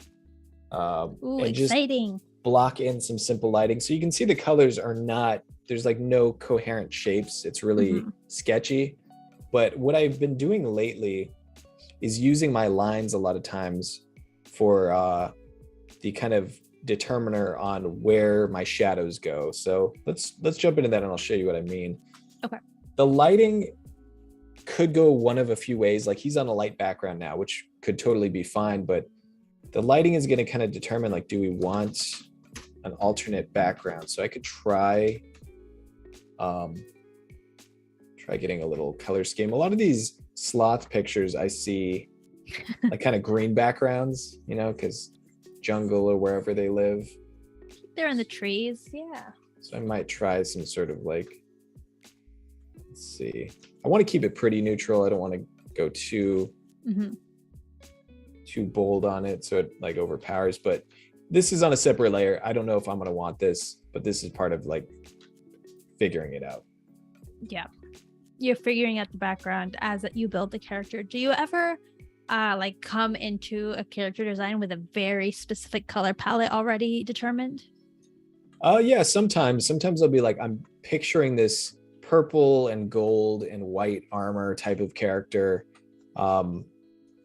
Ooh, and exciting. Just block in some simple lighting. So you can see the colors are not, there's like no coherent shapes. It's really sketchy. But what I've been doing lately is using my lines a lot of times for the kind of determiner on where my shadows go. So let's jump into that and I'll show you what I mean. Okay. The lighting could go one of a few ways. Like he's on a light background now, which could totally be fine, but the lighting is going to kind of determine like, do we want an alternate background? So I could try getting a little color scheme. A lot of these sloth pictures I see like kind of green backgrounds, you know, because jungle or wherever they live. They're in the trees, yeah. So I might try some sort of like, let's see. I want to keep it pretty neutral. I don't want to go too bold on it so it like overpowers, but this is on a separate layer. I don't know if I'm going to want this, but this is part of like figuring it out. Yeah. You're figuring out the background as you build the character. Do you ever like come into a character design with a very specific color palette already determined? Yeah, sometimes I'll be like, I'm picturing this purple and gold and white armor type of character.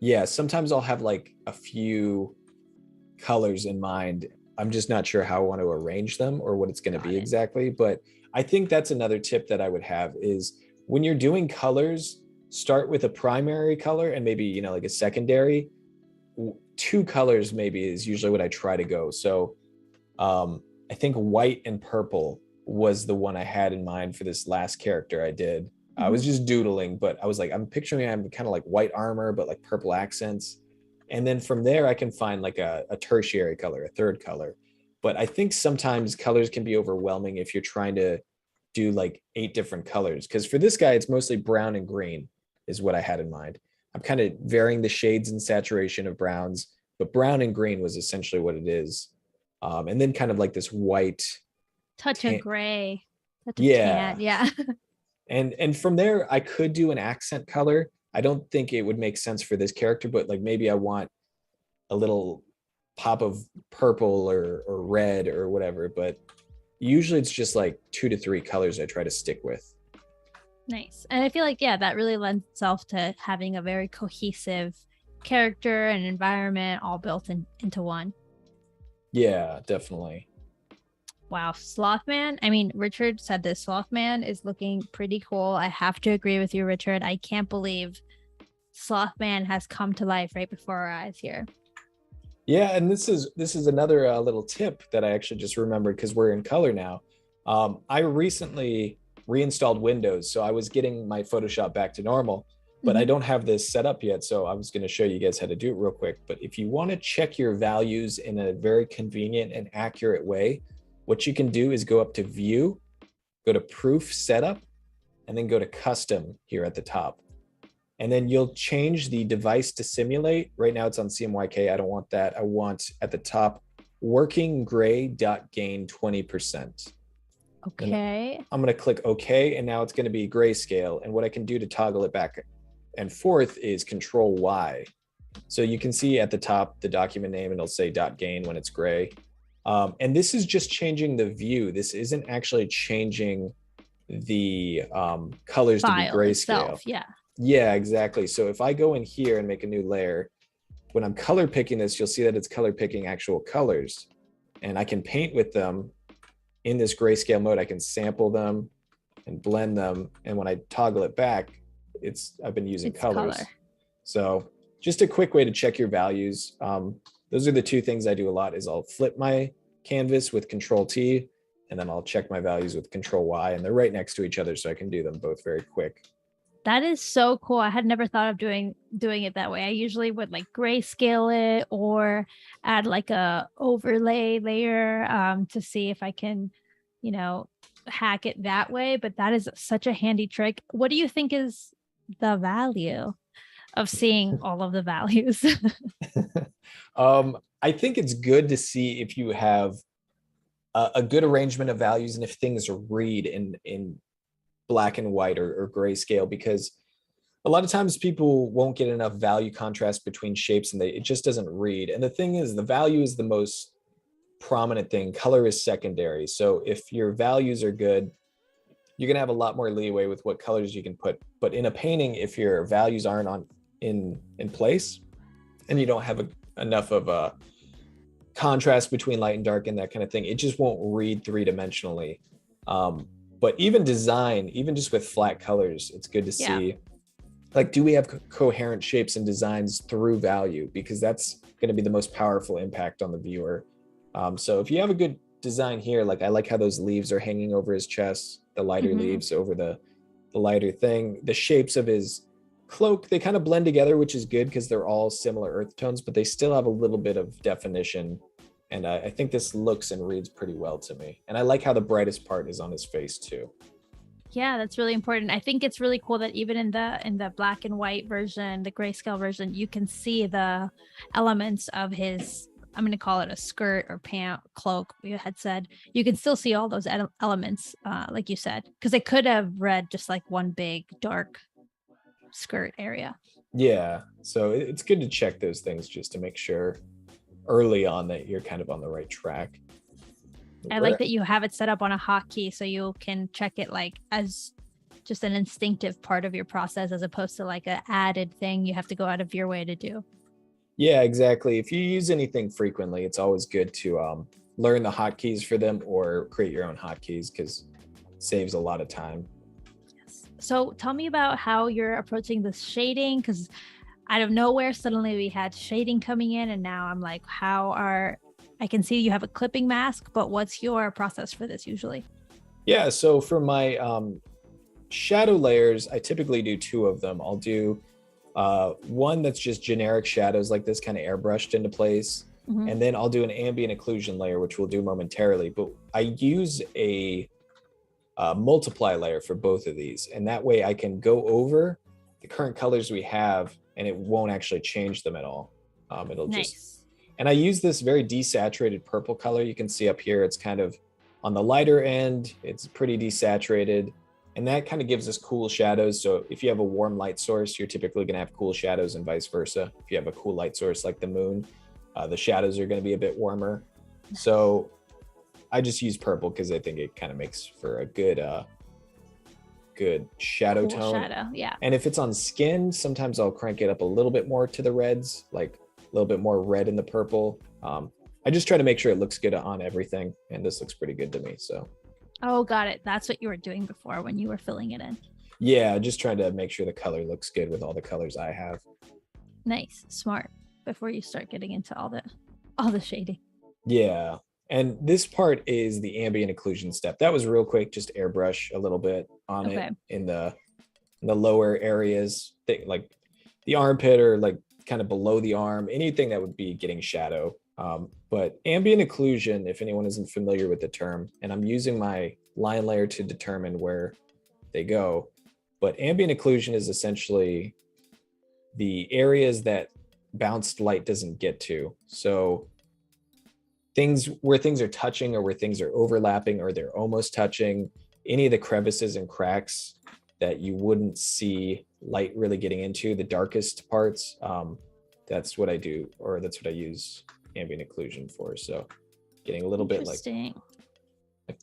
Yeah, sometimes I'll have like a few colors in mind. I'm just not sure how I want to arrange them or what it's going to be exactly. But I think that's another tip that I would have is when you're doing colors, start with a primary color and maybe, you know, like a secondary. 2 colors maybe is usually what I try to go. So I think white and purple was the one I had in mind for this last character I did. I was just doodling, but I was like, I'm picturing I'm kind of like white armor, but like purple accents. And then from there, I can find like a tertiary color, a third color. But I think sometimes colors can be overwhelming if you're trying to do like 8 different colors. Because for this guy, it's mostly brown and green is what I had in mind. I'm kind of varying the shades and saturation of browns, but brown and green was essentially what it is. And then kind of like this white touch of gray, touch of yeah. tan. Yeah. And from there, I could do an accent color. I don't think it would make sense for this character, but like maybe I want a little pop of purple or red or whatever. But usually it's just like 2 to 3 colors I try to stick with. Nice. And I feel like, yeah, that really lends itself to having a very cohesive character and environment all built into one. Yeah, definitely. Wow, Slothman. I mean, Richard said this. Slothman is looking pretty cool. I have to agree with you, Richard. I can't believe Slothman has come to life right before our eyes here. Yeah, and this is another little tip that I actually just remembered because we're in color now. I recently reinstalled Windows, so I was getting my Photoshop back to normal, but I don't have this set up yet. So I was going to show you guys how to do it real quick. But if you want to check your values in a very convenient and accurate way, what you can do is go up to View, go to Proof Setup, and then go to Custom here at the top. And then you'll change the device to simulate. Right now it's on CMYK. I don't want that. I want at the top working gray dot gain 20%. Okay. And I'm going to click OK, and now it's going to be grayscale. And what I can do to toggle it back and forth is Control Y. So you can see at the top the document name, and it'll say dot gain when it's gray. And this is just changing the view. This isn't actually changing the colors File to be grayscale. itself, yeah. Yeah, exactly. So if I go in here and make a new layer, when I'm color picking this, you'll see that it's color picking actual colors. And I can paint with them in this grayscale mode. I can sample them and blend them. And when I toggle it back, I've been using colors. Color. So just a quick way to check your values. Those are the 2 things I do a lot is I'll flip my canvas with Control T, and then I'll check my values with Control Y, and they're right next to each other. So I can do them both very quick. That is so cool. I had never thought of doing it that way. I usually would like grayscale it or add like a overlay layer to see if I can, hack it that way. But that is such a handy trick. What do you think is the value of seeing all of the values? I think it's good to see if you have a good arrangement of values and if things read in black and white or grayscale, because a lot of times people won't get enough value contrast between shapes and it just doesn't read. And the thing is, the value is the most prominent thing. Color is secondary. So if your values are good, you're going to have a lot more leeway with what colors you can put. But in a painting, if your values aren't in place and you don't have enough of a contrast between light and dark and that kind of thing, it just won't read 3-dimensionally. But even design, even just with flat colors, it's good to see, like, do we have coherent shapes and designs through value? Because that's going to be the most powerful impact on the viewer. So if you have a good design here, like I like how those leaves are hanging over his chest, the lighter leaves over the lighter thing, the shapes of his cloak, they kind of blend together, which is good because they're all similar earth tones, but they still have a little bit of definition. And I think this looks and reads pretty well to me. And I like how the brightest part is on his face too. Yeah, that's really important. I think it's really cool that even in the black and white version, the grayscale version, you can see the elements of his, I'm going to call it a skirt or pant, cloak, you had said. You can still see all those elements, like you said, because they could have read just like one big dark skirt area. Yeah, so it's good to check those things just to make sure early on that you're kind of on the right track. I like that you have it set up on a hotkey so you can check it like as just an instinctive part of your process as opposed to like an added thing you have to go out of your way to do. Yeah, exactly. If you use anything frequently, it's always good to learn the hotkeys for them or create your own hotkeys because it saves a lot of time. Yes. So tell me about how you're approaching this shading, because out of nowhere, suddenly we had shading coming in, and now I'm like, I can see you have a clipping mask, but what's your process for this usually? Yeah, so for my shadow layers, I typically do 2 of them. I'll do one that's just generic shadows like this, kind of airbrushed into place. And then I'll do an ambient occlusion layer, which we'll do momentarily. But I use a multiply layer for both of these. And that way I can go over the current colors we have and it won't actually change them at all. It'll just And I use this very desaturated purple color. You can see up here, it's kind of on the lighter end, it's pretty desaturated. And that kind of gives us cool shadows. So if you have a warm light source, you're typically gonna have cool shadows and vice versa. If you have a cool light source like the moon, the shadows are gonna be a bit warmer. So I just use purple because I think it kind of makes for a good shadow Cool tone. shadow, yeah. And if it's on skin, sometimes I'll crank it up a little bit more to the reds, like a little bit more red in the purple. I just try to make sure it looks good on everything, and this looks pretty good to me. So. Oh, got it. That's what you were doing before when you were filling it in. Yeah, just trying to make sure the color looks good with all the colors I have. Nice, smart. Before you start getting into all the shading. Yeah, and this part is the ambient occlusion step. That was real quick, just airbrush a little bit on it in the lower areas, like the armpit or like kind of below the arm, anything that would be getting shadow. But ambient occlusion, if anyone isn't familiar with the term, and I'm using my line layer to determine where they go, but ambient occlusion is essentially the areas that bounced light doesn't get to. So things where things are touching or where things are overlapping or they're almost touching, any of the crevices and cracks that you wouldn't see light really getting into, the darkest parts, that's what I do, or that's what I use ambient occlusion for. So getting a little bit like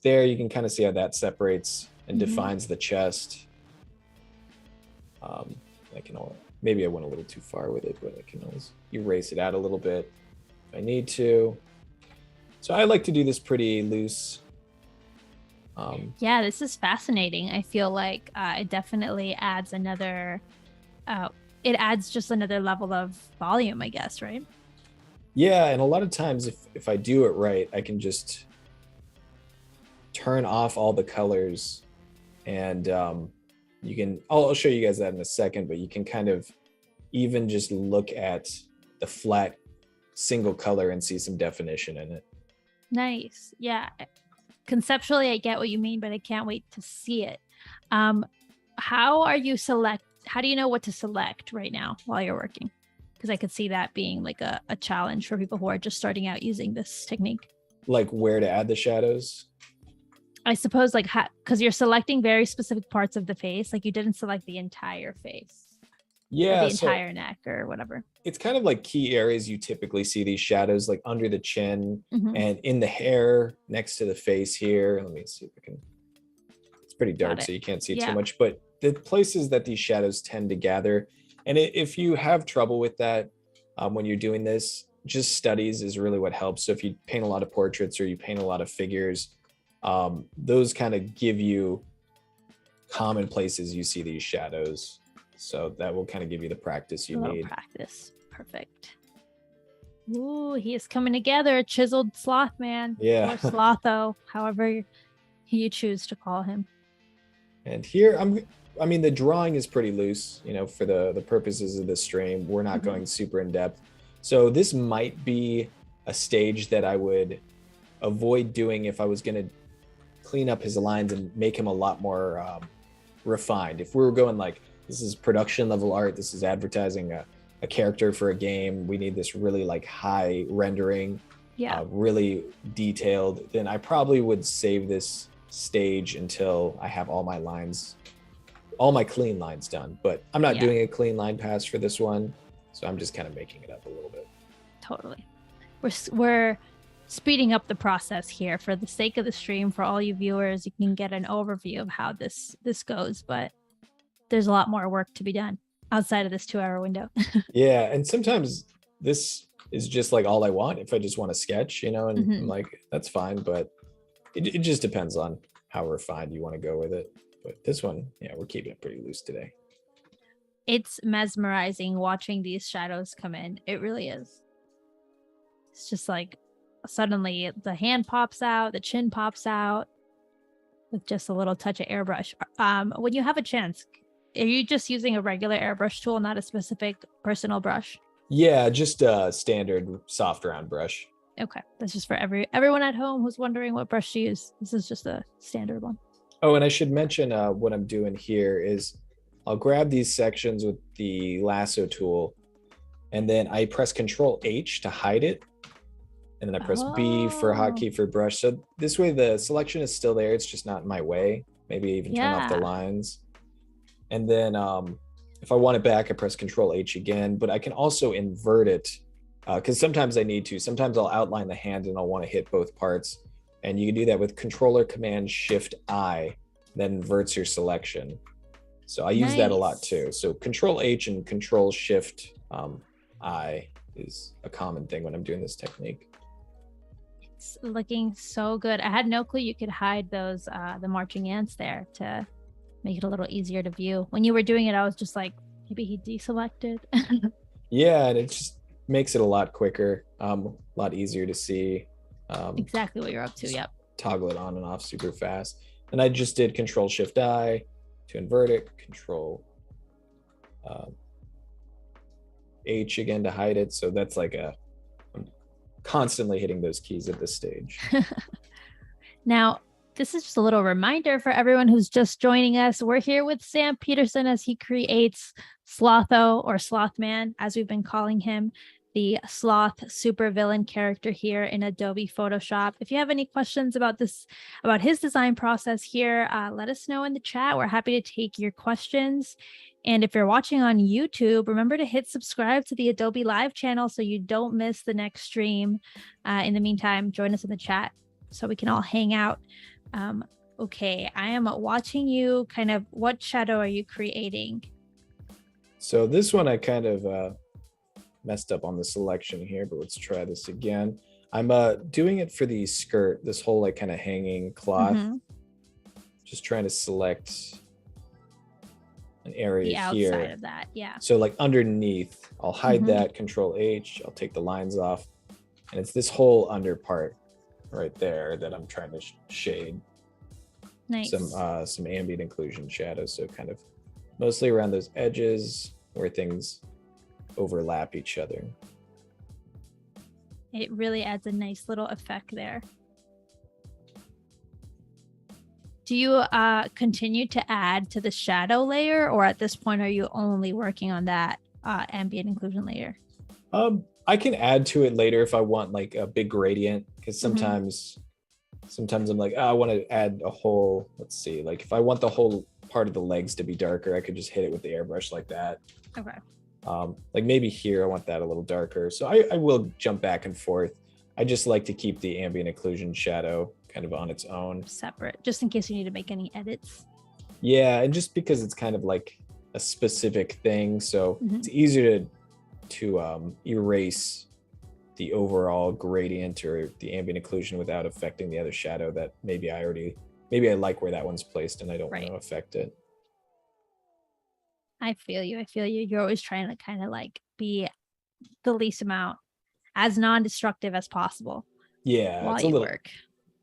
there, you can kind of see how that separates and defines the chest. Maybe I went a little too far with it, but I can always erase it out a little bit if I need to. So I like to do this pretty loose. Yeah, this is fascinating. I feel like it definitely adds it adds just another level of volume, I guess, right? Yeah, and a lot of times if I do it right, I can just turn off all the colors, and you can, I'll show you guys that in a second, but you can kind of even just look at the flat single color and see some definition in it. Nice. Yeah. Conceptually, I get what you mean, but I can't wait to see it. How do you know what to select right now while you're working? Because I could see that being like a challenge for people who are just starting out using this technique. Like where to add the shadows? I suppose like because you're selecting very specific parts of the face, like you didn't select the entire face. Yeah, the entire neck or whatever. It's kind of like key areas you typically see these shadows, like under the chin and in the hair next to the face here. Let me see if I can. It's pretty dark, so you can't see too much, but the places that these shadows tend to gather. And if you have trouble with that when you're doing this, just studies is really what helps. So if you paint a lot of portraits or you paint a lot of figures, those kind of give you common places you see these shadows. So that will kind of give you the practice you need. Practice. Perfect. Ooh, he is coming together. A chiseled sloth man. Yeah. Or slotho, however you choose to call him. And here, the drawing is pretty loose, for the purposes of this stream. We're not going super in depth. So this might be a stage that I would avoid doing if I was going to clean up his lines and make him a lot more refined. If we were going like, this is production level art, this is advertising a character for a game, we need this really like high rendering, really detailed, then I probably would save this stage until I have all my clean lines done. But I'm not doing a clean line pass for this one, so I'm just kind of making it up a little bit. Totally. We're speeding up the process here for the sake of the stream. For all you viewers, you can get an overview of how this goes, but there's a lot more work to be done outside of this 2-hour window. Yeah, and sometimes this is just like all I want. If I just want to sketch, and I'm like, that's fine, but it just depends on how refined you want to go with it. But this one, we're keeping it pretty loose today. It's mesmerizing watching these shadows come in. It really is. It's just like suddenly the hand pops out, the chin pops out with just a little touch of airbrush. When you have a chance, are you just using a regular airbrush tool, not a specific personal brush? Yeah, just a standard soft round brush. Okay, that's just for everyone at home who's wondering what brush to use. This is just a standard one. Oh, and I should mention what I'm doing here is I'll grab these sections with the lasso tool, and then I press Control H to hide it. and then I press B for Oh, hotkey for brush. So this way the selection is still there. It's just not in my way. Maybe even turn off the yeah. lines. And then if I want it back, I press Control H again, but I can also invert it because sometimes I need to. Sometimes I'll outline the hand and I'll want to hit both parts. And you can do that with Controller Command Shift I, then inverts your selection. So I use that a lot Nice. too. So Control H and Control Shift I is a common thing when I'm doing this technique. It's looking so good. I had no clue you could hide those the marching ants there to make it a little easier to view. When you were doing it, I was just like, maybe he deselected. Yeah, and it just makes it a lot quicker, a lot easier to see. Exactly what you're up to. Yep. Toggle it on and off super fast. And I just did Control Shift I to invert it, Control H again to hide it. So that's like I'm constantly hitting those keys at this stage. Now, this is just a little reminder for everyone who's just joining us. We're here with Sam Peterson as he creates Slotho, or Slothman, as we've been calling him, the sloth supervillain character here in Adobe Photoshop. If you have any questions about his design process here, let us know in the chat. We're happy to take your questions. And if you're watching on YouTube, remember to hit subscribe to the Adobe Live channel so you don't miss the next stream. In the meantime, join us in the chat so we can all hang out. Okay, I am watching you. Kind of, what shadow are you creating? So this one I kind of messed up on the selection here, but let's try this again. I'm doing it for the skirt, this whole like kind of hanging cloth. Just trying to select an area the outside here of that. Yeah. So like underneath, I'll hide that, Control H, I'll take the lines off, and it's this whole under part right there that I'm trying to shade. Nice. Some ambient occlusion shadows, so kind of mostly around those edges where things overlap each other. It really adds a nice little effect there. Do you continue to add to the shadow layer, or at this point are you only working on that ambient occlusion layer? I can add to it later if I want like a big gradient, because sometimes I'm like, oh, I want to add a whole, let's see, like if I want the whole part of the legs to be darker, I could just hit it with the airbrush like that. Okay. Like maybe here I want that a little darker, so I will jump back and forth. I just like to keep the ambient occlusion shadow kind of on its own, separate, just in case you need to make any edits. Yeah, and just because it's kind of like a specific thing, so it's easier to erase the overall gradient or the ambient occlusion without affecting the other shadow that maybe I like where that one's placed and I don't want to affect it. I feel you. You're always trying to kind of like be the least amount, as non-destructive as possible. Yeah, while you work.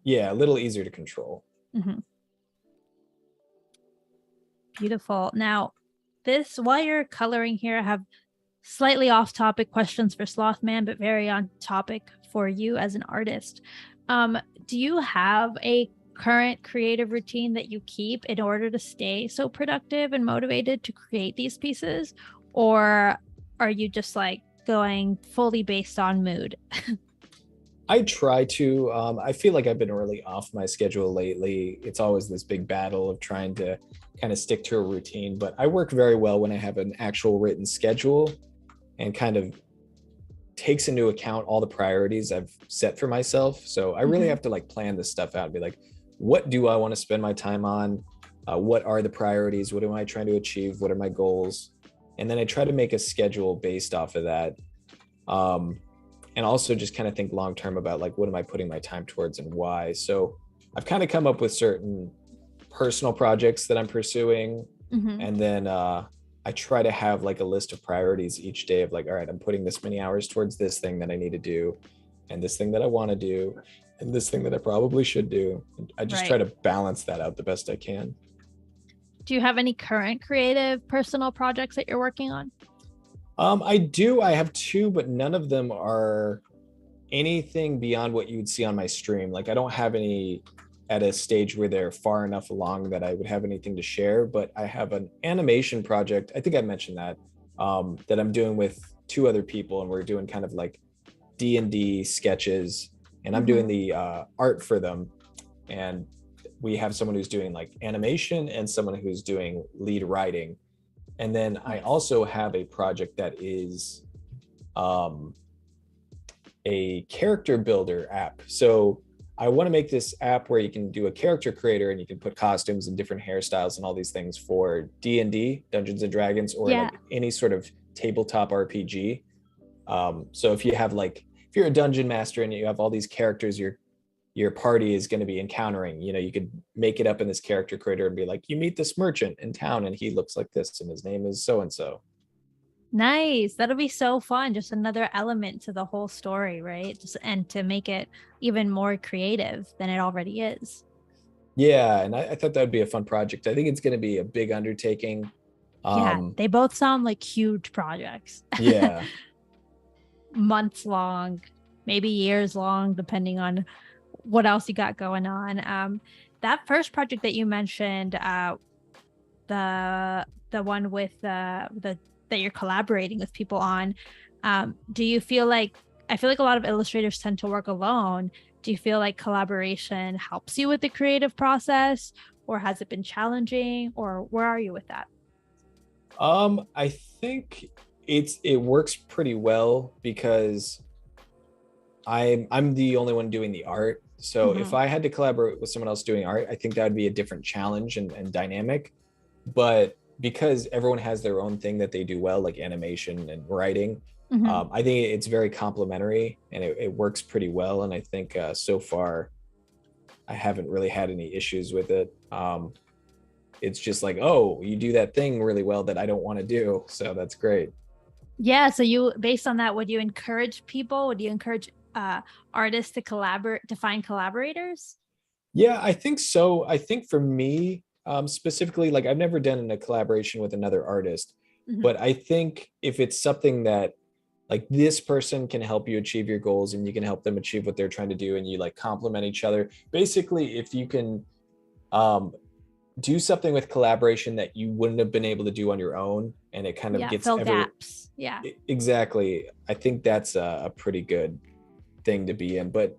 Yeah, a little easier to control. Beautiful. Now, while you're coloring here, I have slightly off-topic questions for Slothman, but very on topic for you as an artist. Do you have a current creative routine that you keep in order to stay so productive and motivated to create these pieces, or are you just like going fully based on mood? I try to. I feel like I've been really off my schedule lately. It's always this big battle of trying to kind of stick to a routine, but I work very well when I have an actual written schedule and kind of takes into account all the priorities I've set for myself. So I really have to like plan this stuff out and be like, what do I want to spend my time on? What are the priorities? What am I trying to achieve? What are my goals? And then I try to make a schedule based off of that. And also just kind of think long-term about like, what am I putting my time towards and why? So I've kind of come up with certain personal projects that I'm pursuing. And then I try to have like a list of priorities each day of like, all right, I'm putting this many hours towards this thing that I need to do, and this thing that I want to do, and this thing that I probably should do. And I just try to balance that out the best I can. Do you have any current creative personal projects that you're working on? I do. I have two, but none of them are anything beyond what you'd see on my stream. Like I don't have any at a stage where they're far enough along that I would have anything to share, but I have an animation project. I think I mentioned that, that I'm doing with two other people, and we're doing kind of like D&D sketches, and I'm doing the art for them. And we have someone who's doing like animation and someone who's doing lead writing. And then I also have a project that is a character builder app. So I want to make this app where you can do a character creator and you can put costumes and different hairstyles and all these things for D&D, Dungeons and Dragons, or like any sort of tabletop RPG. So if you have like, if you're a dungeon master and you have all these characters your party is going to be encountering, you know, you could make it up in this character creator and be like, you meet this merchant in town and he looks like this and his name is so and so. Nice. That'll be so fun. Just another element to the whole story, right? And to make it even more creative than it already is. Yeah, and I thought that would be a fun project. I think it's going to be a big undertaking. They both sound like huge projects. Yeah. Months long, maybe years long, depending on what else you got going on. That first project that you mentioned, the one with the that you're collaborating with people on, do you feel like, I feel like a lot of illustrators tend to work alone. Do you feel like collaboration helps you with the creative process, or has it been challenging, or where are you with that? I think it works pretty well because I'm the only one doing the art. So if I had to collaborate with someone else doing art, I think that would be a different challenge and dynamic. But because everyone has their own thing that they do well, like animation and writing, I think it's very complementary and it works pretty well. And I think so far, I haven't really had any issues with it. It's just like, oh, you do that thing really well that I don't want to do. So that's great. Yeah. So you, based on that, would you encourage people? Would you encourage artists to collaborate, to find collaborators? Yeah, I think so. I think for me, specifically, like I've never done a collaboration with another artist, but I think if it's something that like this person can help you achieve your goals and you can help them achieve what they're trying to do and you like complement each other. Basically, if you can do something with collaboration that you wouldn't have been able to do on your own and it kind of gets fill gaps. Yeah, exactly. I think that's a pretty good thing to be in, but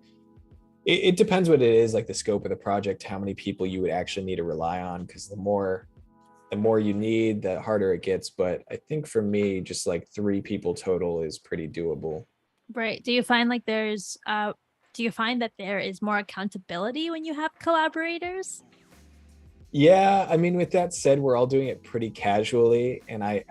it depends what it is, like the scope of the project, how many people you would actually need to rely on, because the more you need, the harder it gets. But I think for me, just like 3 people total is pretty doable. Right. Do you find like do you find that there is more accountability when you have collaborators? Yeah, I mean, with that said, we're all doing it pretty casually, and I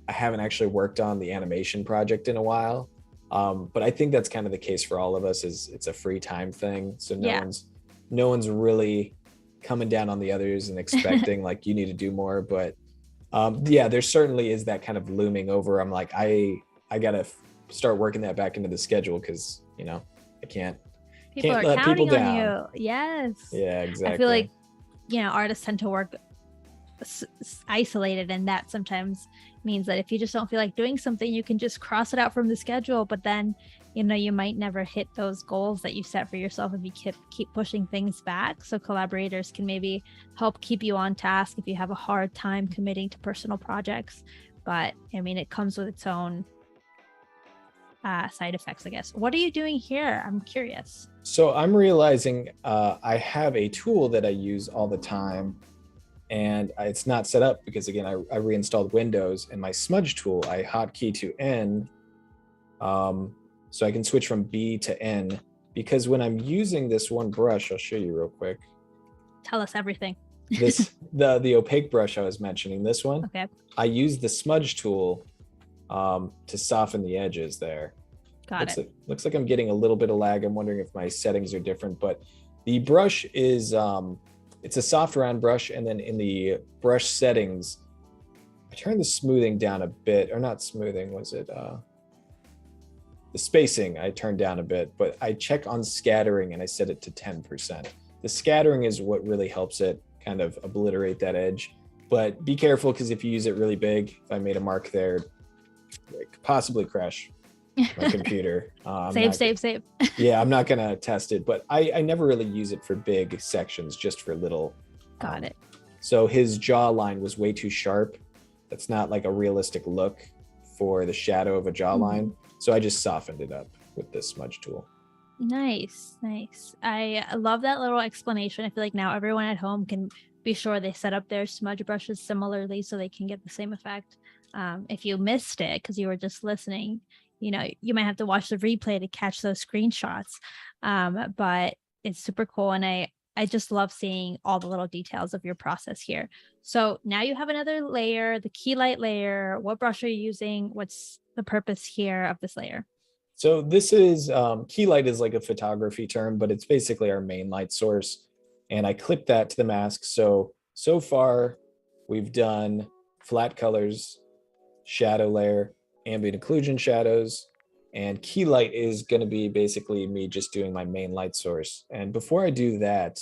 haven't actually worked on the animation project in a while. But I think that's kind of the case for all of us, is it's a free time thing. So no one's really coming down on the others and expecting like you need to do more. But yeah, there certainly is that kind of looming over. I'm like, I gotta start working that back into the schedule because, you know, I can't let people down. You. Yes. Yeah, exactly. I feel like, you know, artists tend to work isolated, and that sometimes means that if you just don't feel like doing something, you can just cross it out from the schedule, but then, you know, you might never hit those goals that you set for yourself if you keep pushing things back. So collaborators can maybe help keep you on task if you have a hard time committing to personal projects. But I mean, it comes with its own side effects, I guess. What are you doing here? I'm curious. So I'm realizing I have a tool that I use all the time, and it's not set up because, again, I reinstalled Windows, and my Smudge tool, I hotkey to N, so I can switch from B to N, because when I'm using this one brush, I'll show you real quick. Tell us everything. The opaque brush I was mentioning, this one. Okay. I use the Smudge tool to soften the edges there. Got it. Looks like I'm getting a little bit of lag. I'm wondering if my settings are different, but the brush is it's a soft round brush, and then in the brush settings, I turned the smoothing down a bit, or not smoothing, was it? The spacing I turned down a bit, but I check on scattering and I set it to 10%. The scattering is what really helps it kind of obliterate that edge, but be careful, because if you use it really big, if I made a mark there, it could possibly crash my computer. Save. Yeah, I'm not gonna test it, but I never really use it for big sections, just for little. Got it. So his jawline was way too sharp. That's not like a realistic look for the shadow of a jawline. So I just softened it up with this smudge tool. Nice. I love that little explanation. I feel like now everyone at home can be sure they set up their smudge brushes similarly so they can get the same effect. If you missed it because you were just listening, you might have to watch the replay to catch those screenshots. But it's super cool, and I just love seeing all the little details of your process here. So now you have another layer, the key light layer. What brush are you using? What's the purpose here of this layer? So this is, key light is like a photography term, but it's basically our main light source. And I clipped that to the mask. So far we've done flat colors, shadow layer, ambient occlusion shadows, and key light is going to be basically me just doing my main light source. And before I do that,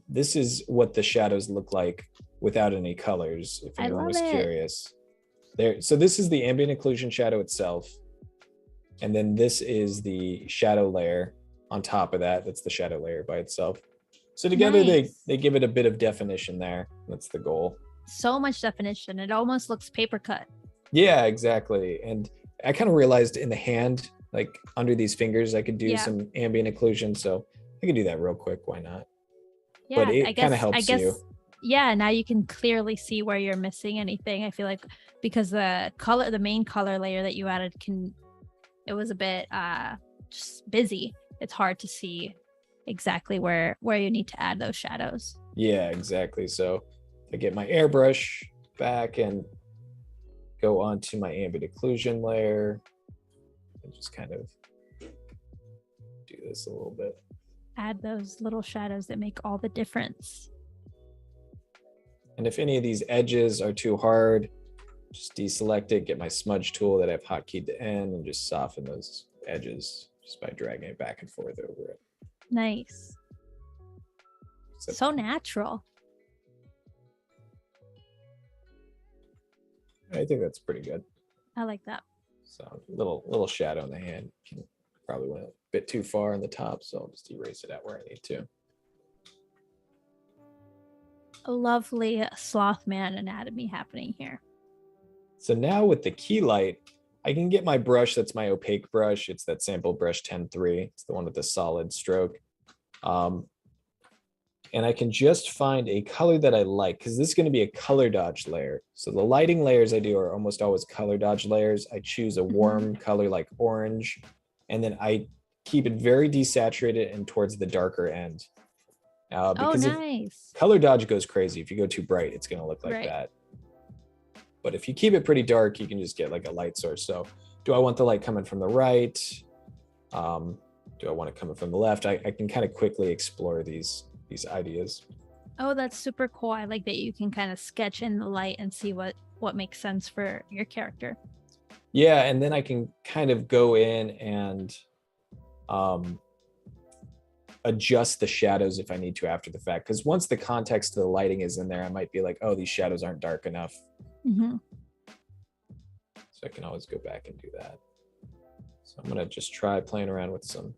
this is what the shadows look like without any colors, if anyone was curious. There, so this is the ambient occlusion shadow itself. And then this is the shadow layer on top of that. That's the shadow layer by itself. So together they give it a bit of definition there. That's the goal. So much definition. It almost looks paper cut. Yeah, exactly. And I kind of realized in the hand, like under these fingers, I could do some ambient occlusion. So I could do that real quick. Why not? Yeah, but it kind of helps you. Yeah, now you can clearly see where you're missing anything. I feel like because the main color layer that you added it was a bit just busy. It's hard to see exactly where you need to add those shadows. Yeah, exactly. So I get my airbrush back and go onto my ambient occlusion layer and just kind of do this a little bit. Add those little shadows that make all the difference. And if any of these edges are too hard, just deselect it, get my smudge tool that I've hotkeyed to N, and just soften those edges just by dragging it back and forth over it. Nice. So natural. I think that's pretty good. I like that. So little shadow in the hand. Probably went a bit too far on the top, so I'll just erase it out where I need to. A lovely sloth man anatomy happening here. So now with the key light, I can get my brush. That's my opaque brush. It's that sample brush 10-3. It's the one with the solid stroke. And I can just find a color that I like, because this is going to be a color dodge layer. So the lighting layers I do are almost always color dodge layers. I choose a warm color like orange, and then I keep it very desaturated and towards the darker end. Because nice. Color dodge goes crazy. If you go too bright, it's going to look like that. But if you keep it pretty dark, you can just get like a light source. So do I want the light coming from the right? Do I want it coming from the left? I can kind of quickly explore these ideas. Oh, that's super cool. I like that you can kind of sketch in the light and see what makes sense for your character. Yeah, and then I can kind of go in and adjust the shadows if I need to after the fact. Because once the context of the lighting is in there, I might be like, oh, these shadows aren't dark enough. So I can always go back and do that. So I'm going to just try playing around with some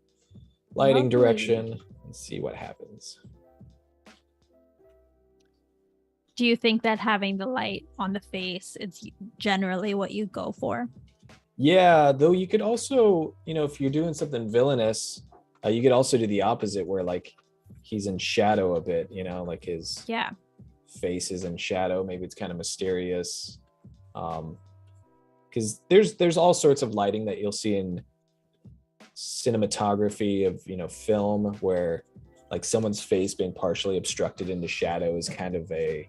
lighting direction and see what happens. Do you think that having the light on the face is generally what you go for? Yeah, though you could also, if you're doing something villainous, you could also do the opposite where like he's in shadow a bit, like his face is in shadow. Maybe it's kind of mysterious. Because there's all sorts of lighting that you'll see in cinematography of, film, where like someone's face being partially obstructed into shadow is kind of I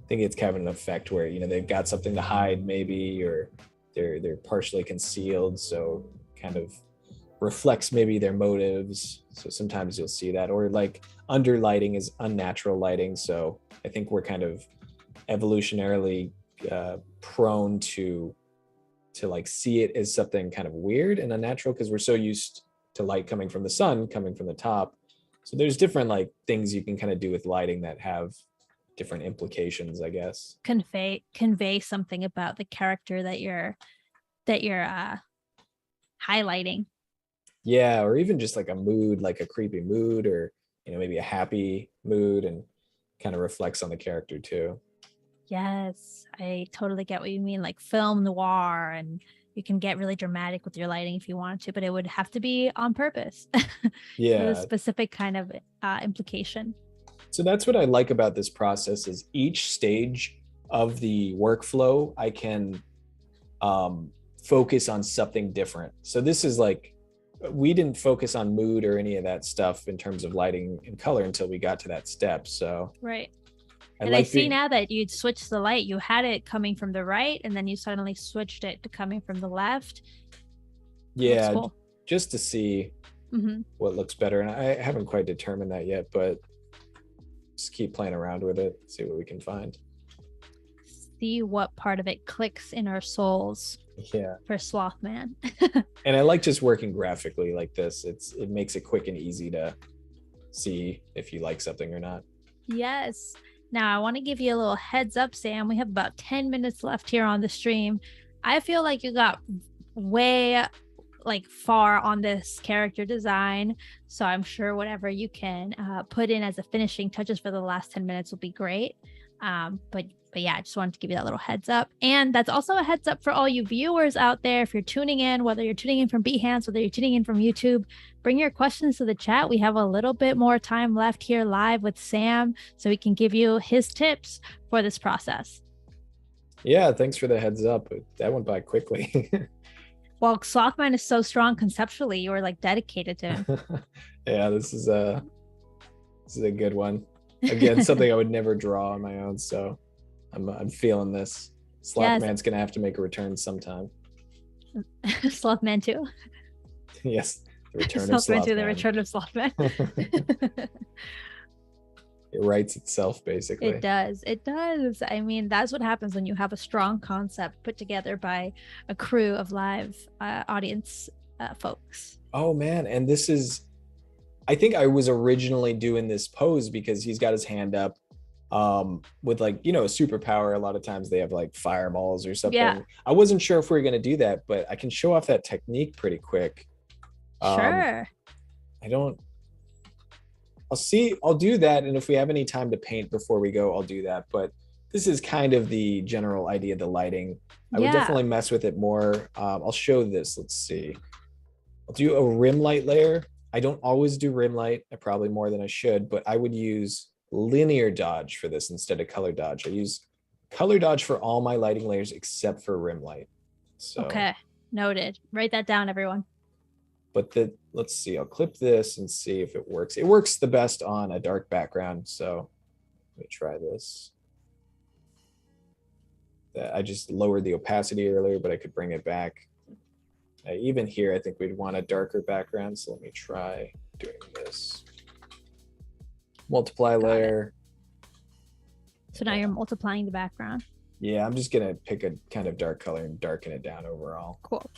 think it's kind of an effect where, they've got something to hide maybe, or they're partially concealed. So kind of reflects maybe their motives. So sometimes you'll see that, or like under lighting is unnatural lighting. So I think we're kind of evolutionarily prone to like see it as something kind of weird and unnatural because we're so used to light coming from the sun, coming from the top. So there's different like things you can kind of do with lighting that have different implications, I guess. Convey something about the character that you're highlighting. Yeah, or even just like a mood, like a creepy mood, or maybe a happy mood, and kind of reflects on the character too. Yes, I totally get what you mean, like film noir and you can get really dramatic with your lighting if you wanted to, but it would have to be on purpose. With a Yeah. specific kind of implication. So that's what I like about this process is each stage of the workflow, I can focus on something different. So this is like, we didn't focus on mood or any of that stuff in terms of lighting and color until we got to that step. So right. I And like I see now that you'd switched the light. You had it coming from the right, and then you suddenly switched it to coming from the left. yeah, Cool. just to see what looks better. And I haven't quite determined that yet, but just keep playing around with it, see what we can find. See what part of it clicks in our souls. Yeah. For Slothman. And I like just working graphically like this. It makes it quick and easy to see if you like something or not. Yes. Now I want to give you a little heads up, Sam. We have about 10 minutes left here on the stream. I feel like you got way far on this character design, so I'm sure whatever you can put in as a finishing touches for the last 10 minutes will be great. But yeah, I just wanted to give you that little heads up. And that's also a heads up for all you viewers out there. If you're tuning in, whether you're tuning in from Behance, whether you're tuning in from YouTube, bring your questions to the chat. We have a little bit more time left here live with Sam, so we can give you his tips for this process. Yeah, thanks for the heads up. That went by quickly. Well, Slothman is so strong conceptually. You were dedicated to him. Yeah, this is a good one. Again, something I would never draw on my own. So I'm feeling this. Slothman's gonna have to make a return sometime. Slothman 2. Yes, the return of Slothman. The return of Slothman. It writes itself, basically. It does. It does. I mean, that's what happens when you have a strong concept put together by a crew of live audience folks. Oh man, and this is, I think I was originally doing this pose because he's got his hand up with a superpower. A lot of times they have fireballs or something. Yeah. I wasn't sure if we were going to do that, but I can show off that technique pretty quick. Sure. I'll do that, and if we have any time to paint before we go, I'll do that. But this is kind of the general idea of the lighting. I would definitely mess with it more. I'll show this. Let's see. I'll do a rim light layer. I don't always do rim light, probably more than I should, but I would use linear dodge for this instead of color dodge. I use color dodge for all my lighting layers except for rim light. So, okay, noted. Write that down, everyone. But let's see, I'll clip this and see if it works. It works the best on a dark background. So let me try this. I just lowered the opacity earlier, but I could bring it back. Even here, I think we'd want a darker background. So let me try doing this. Multiply layer. So now you're multiplying the background. Yeah, I'm just gonna pick a kind of dark color and darken it down overall. Cool.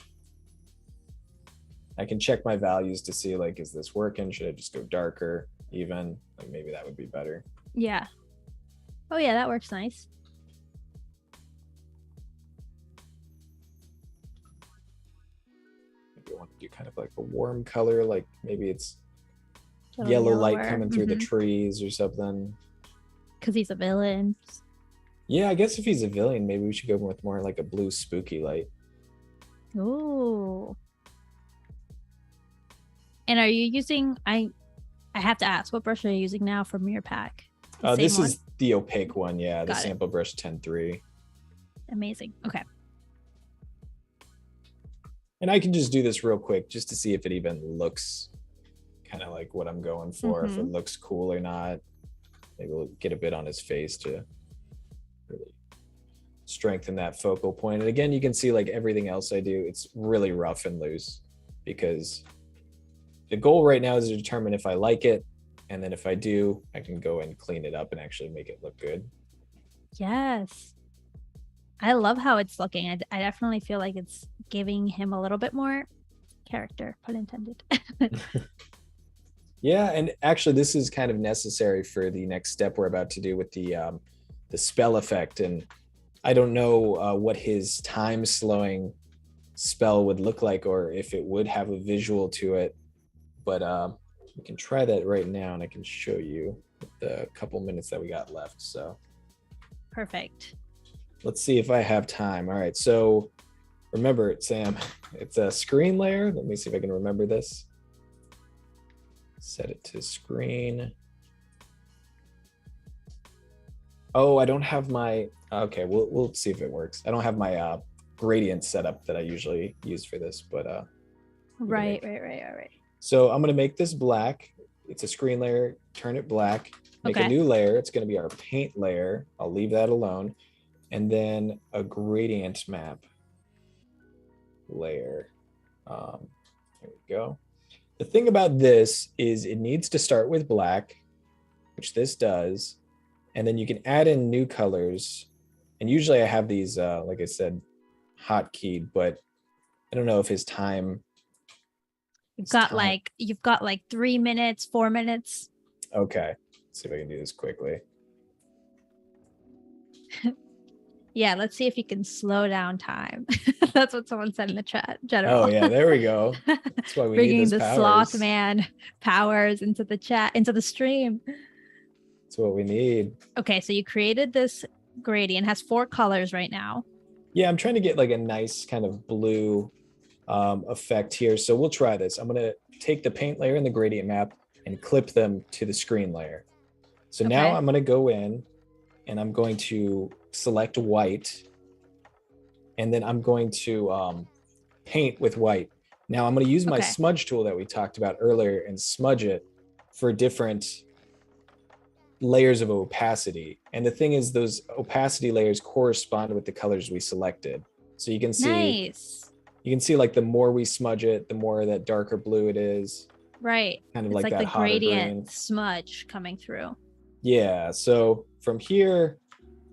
I can check my values to see is this working? Should I just go darker even? Maybe that would be better. Yeah. Oh yeah, that works nice. Maybe I want to do kind of a warm color, maybe it's yellow light coming through the trees or something. Because he's a villain. Yeah, I guess if he's a villain, maybe we should go with more a blue spooky light. Ooh. And are you using, I have to ask, what brush are you using now from your pack? This is the opaque one, yeah, the sample brush 10.3. Amazing. Okay. And I can just do this real quick just to see if it even looks kind of what I'm going for, if it looks cool or not. Maybe we'll get a bit on his face to really strengthen that focal point. And again, you can see everything else I do, it's really rough and loose because the goal right now is to determine if I like it. And then if I do, I can go and clean it up and actually make it look good. Yes. I love how it's looking. I definitely feel like it's giving him a little bit more character, pun intended. Yeah, and actually this is kind of necessary for the next step we're about to do with the spell effect. And I don't know what his time slowing spell would look like or if it would have a visual to it. But we can try that right now, and I can show you the couple minutes that we got left. So perfect. Let's see if I have time. All right, so Remember, Sam, it's a screen layer. Let me see if I can remember this. Set it to screen. Oh, I don't have my, okay, we'll see if it works. I don't have my gradient setup that I usually use for this, but Right. So I'm gonna make this black. It's a screen layer, turn it black, make a new layer. It's gonna be our paint layer. I'll leave that alone. And then a gradient map layer. There we go. The thing about this is it needs to start with black, which this does. And then you can add in new colors. And usually I have these, like I said, hotkeyed, but I don't know if his time. You've got like 3 minutes, 4 minutes. Okay. Let's see if I can do this quickly. Yeah, let's see if you can slow down time. That's what someone said in the chat. General. Oh yeah, there we go. That's why we bringing need the powers. Slothman powers into the chat, into the stream. That's what we need. Okay, so you created this gradient, has 4 colors right now. Yeah, I'm trying to get like a nice kind of blue effect here. So we'll try this. I'm gonna take the paint layer and the gradient map and clip them to the screen layer. So now I'm gonna go in and I'm going to select white, and then I'm going to paint with white. Now I'm going to use my smudge tool that we talked about earlier and smudge it for different layers of opacity. And the thing is, those opacity layers correspond with the colors we selected. So you can see, you can see like the more we smudge it, the more that darker blue it is. Right. Kind of it's like that the gradient green smudge coming through. Yeah. So from here,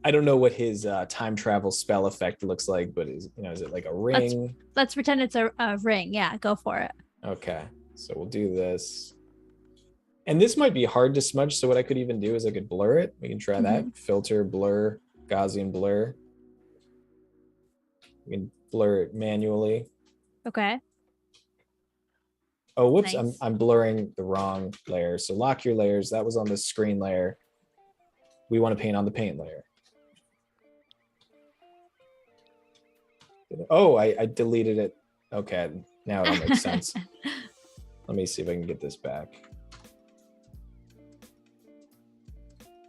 I don't know what his time travel spell effect looks like, but is it like a ring? Let's pretend it's a ring. Yeah, go for it. Okay, so we'll do this. And this might be hard to smudge, so what I could even do is I could blur it. We can try that. Filter, blur, Gaussian blur. We can blur it manually. Okay. Oh, whoops, nice. I'm blurring the wrong layer. So lock your layers. That was on the screen layer. We want to paint on the paint layer. Oh, I deleted it. Okay, now it all makes sense. Let me see if I can get this back.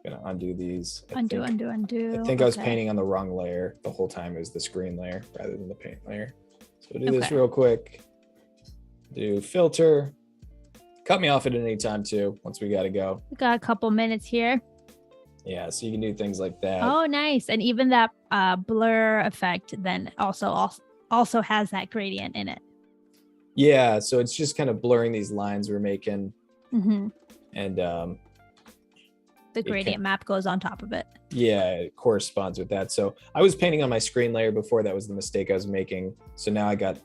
I'm gonna undo these. Undo. I think I was painting on the wrong layer the whole time. It was the screen layer rather than the paint layer. So we'll do this real quick. Do filter. Cut me off at any time too, once we gotta go. We got a couple minutes here. Yeah, so you can do things like that. Oh, nice. And even that blur effect then also has that gradient in it. Yeah, so it's just kind of blurring these lines we're making. And the gradient map goes on top of it. Yeah, it corresponds with that. So I was painting on my screen layer before. That was the mistake I was making. So now I got,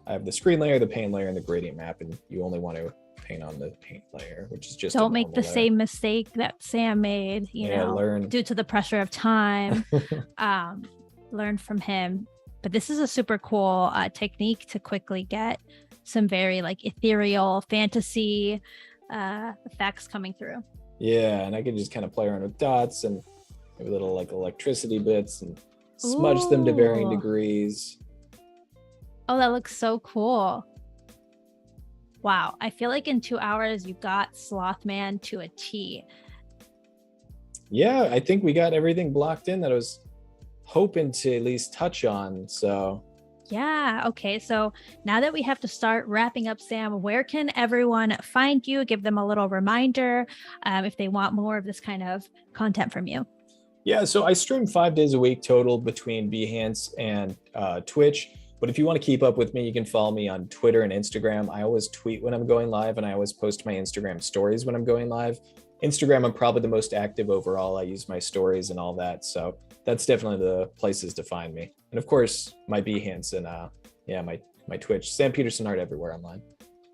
I have the screen layer, the paint layer, and the gradient map, and you only want to paint on the paint layer, which is just don't make the same mistake that Sam made, learn due to the pressure of time. Learn from him. But this is a super cool technique to quickly get some very like ethereal fantasy effects coming through. Yeah, and I can just kind of play around with dots and maybe little like electricity bits and smudge them to varying degrees. Oh, that looks so cool. Wow, I feel like in 2 hours you got Slothman to a T. Yeah, I think we got everything blocked in that I was hoping to at least touch on. So yeah, okay. So now that we have to start wrapping up, Sam, where can everyone find you? Give them a little reminder if they want more of this kind of content from you. Yeah, so I stream 5 days a week total between Behance and Twitch. But if you want to keep up with me, you can follow me on Twitter and Instagram. I always tweet when I'm going live, and I always post my Instagram stories when I'm going live. Instagram, I'm probably the most active overall. I use my stories and all that. So that's definitely the places to find me. And of course, my Behance and my Twitch, Sam Peterson Art everywhere online.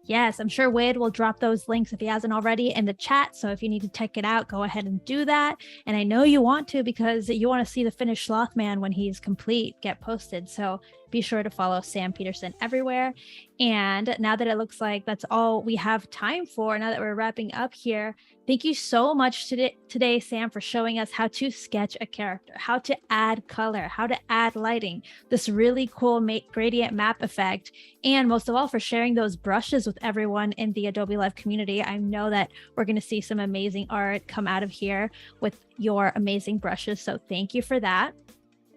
Yes, I'm sure Wade will drop those links if he hasn't already in the chat. So if you need to check it out, go ahead and do that. And I know you want to because you want to see the finished Slothman when he's complete get posted. So be sure to follow Sam Peterson everywhere. And now that it looks like that's all we have time for, now that we're wrapping up here, thank you so much today, Sam, for showing us how to sketch a character, how to add color, how to add lighting, this really cool gradient map effect, and most of all, for sharing those brushes with everyone in the Adobe Live community. I know that we're going to see some amazing art come out of here with your amazing brushes. So thank you for that.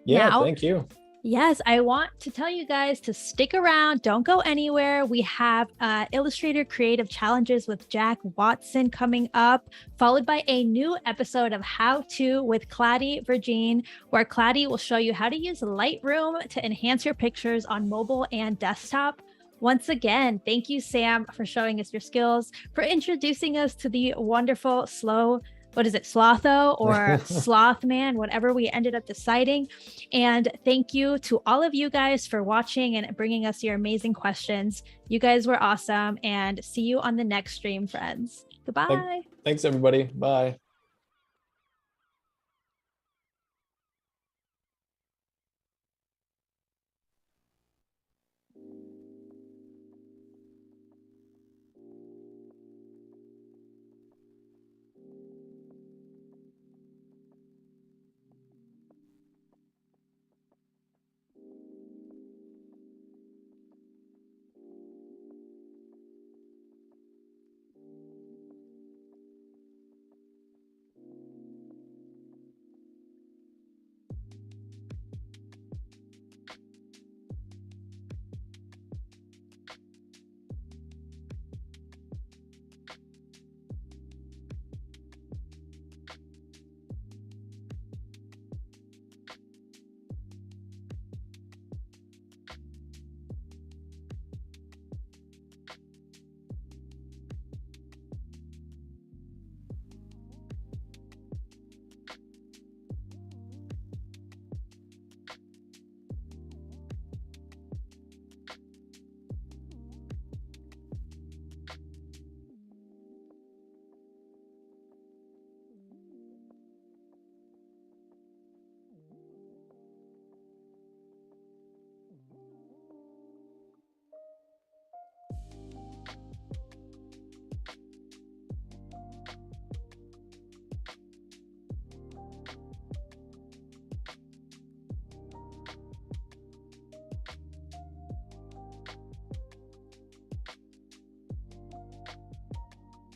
Yeah, thank you. Yes, I want to tell you guys to stick around. Don't go anywhere. We have Illustrator Creative Challenges with Jack Watson coming up, followed by a new episode of How To with Clady Virgin, where Clady will show you how to use Lightroom to enhance your pictures on mobile and desktop. Once again, thank you, Sam, for showing us your skills, for introducing us to the wonderful Slotho or Sloth Man, whatever we ended up deciding. And thank you to all of you guys for watching and bringing us your amazing questions. You guys were awesome, and see you on the next stream, friends. Goodbye. Thanks, everybody. Bye.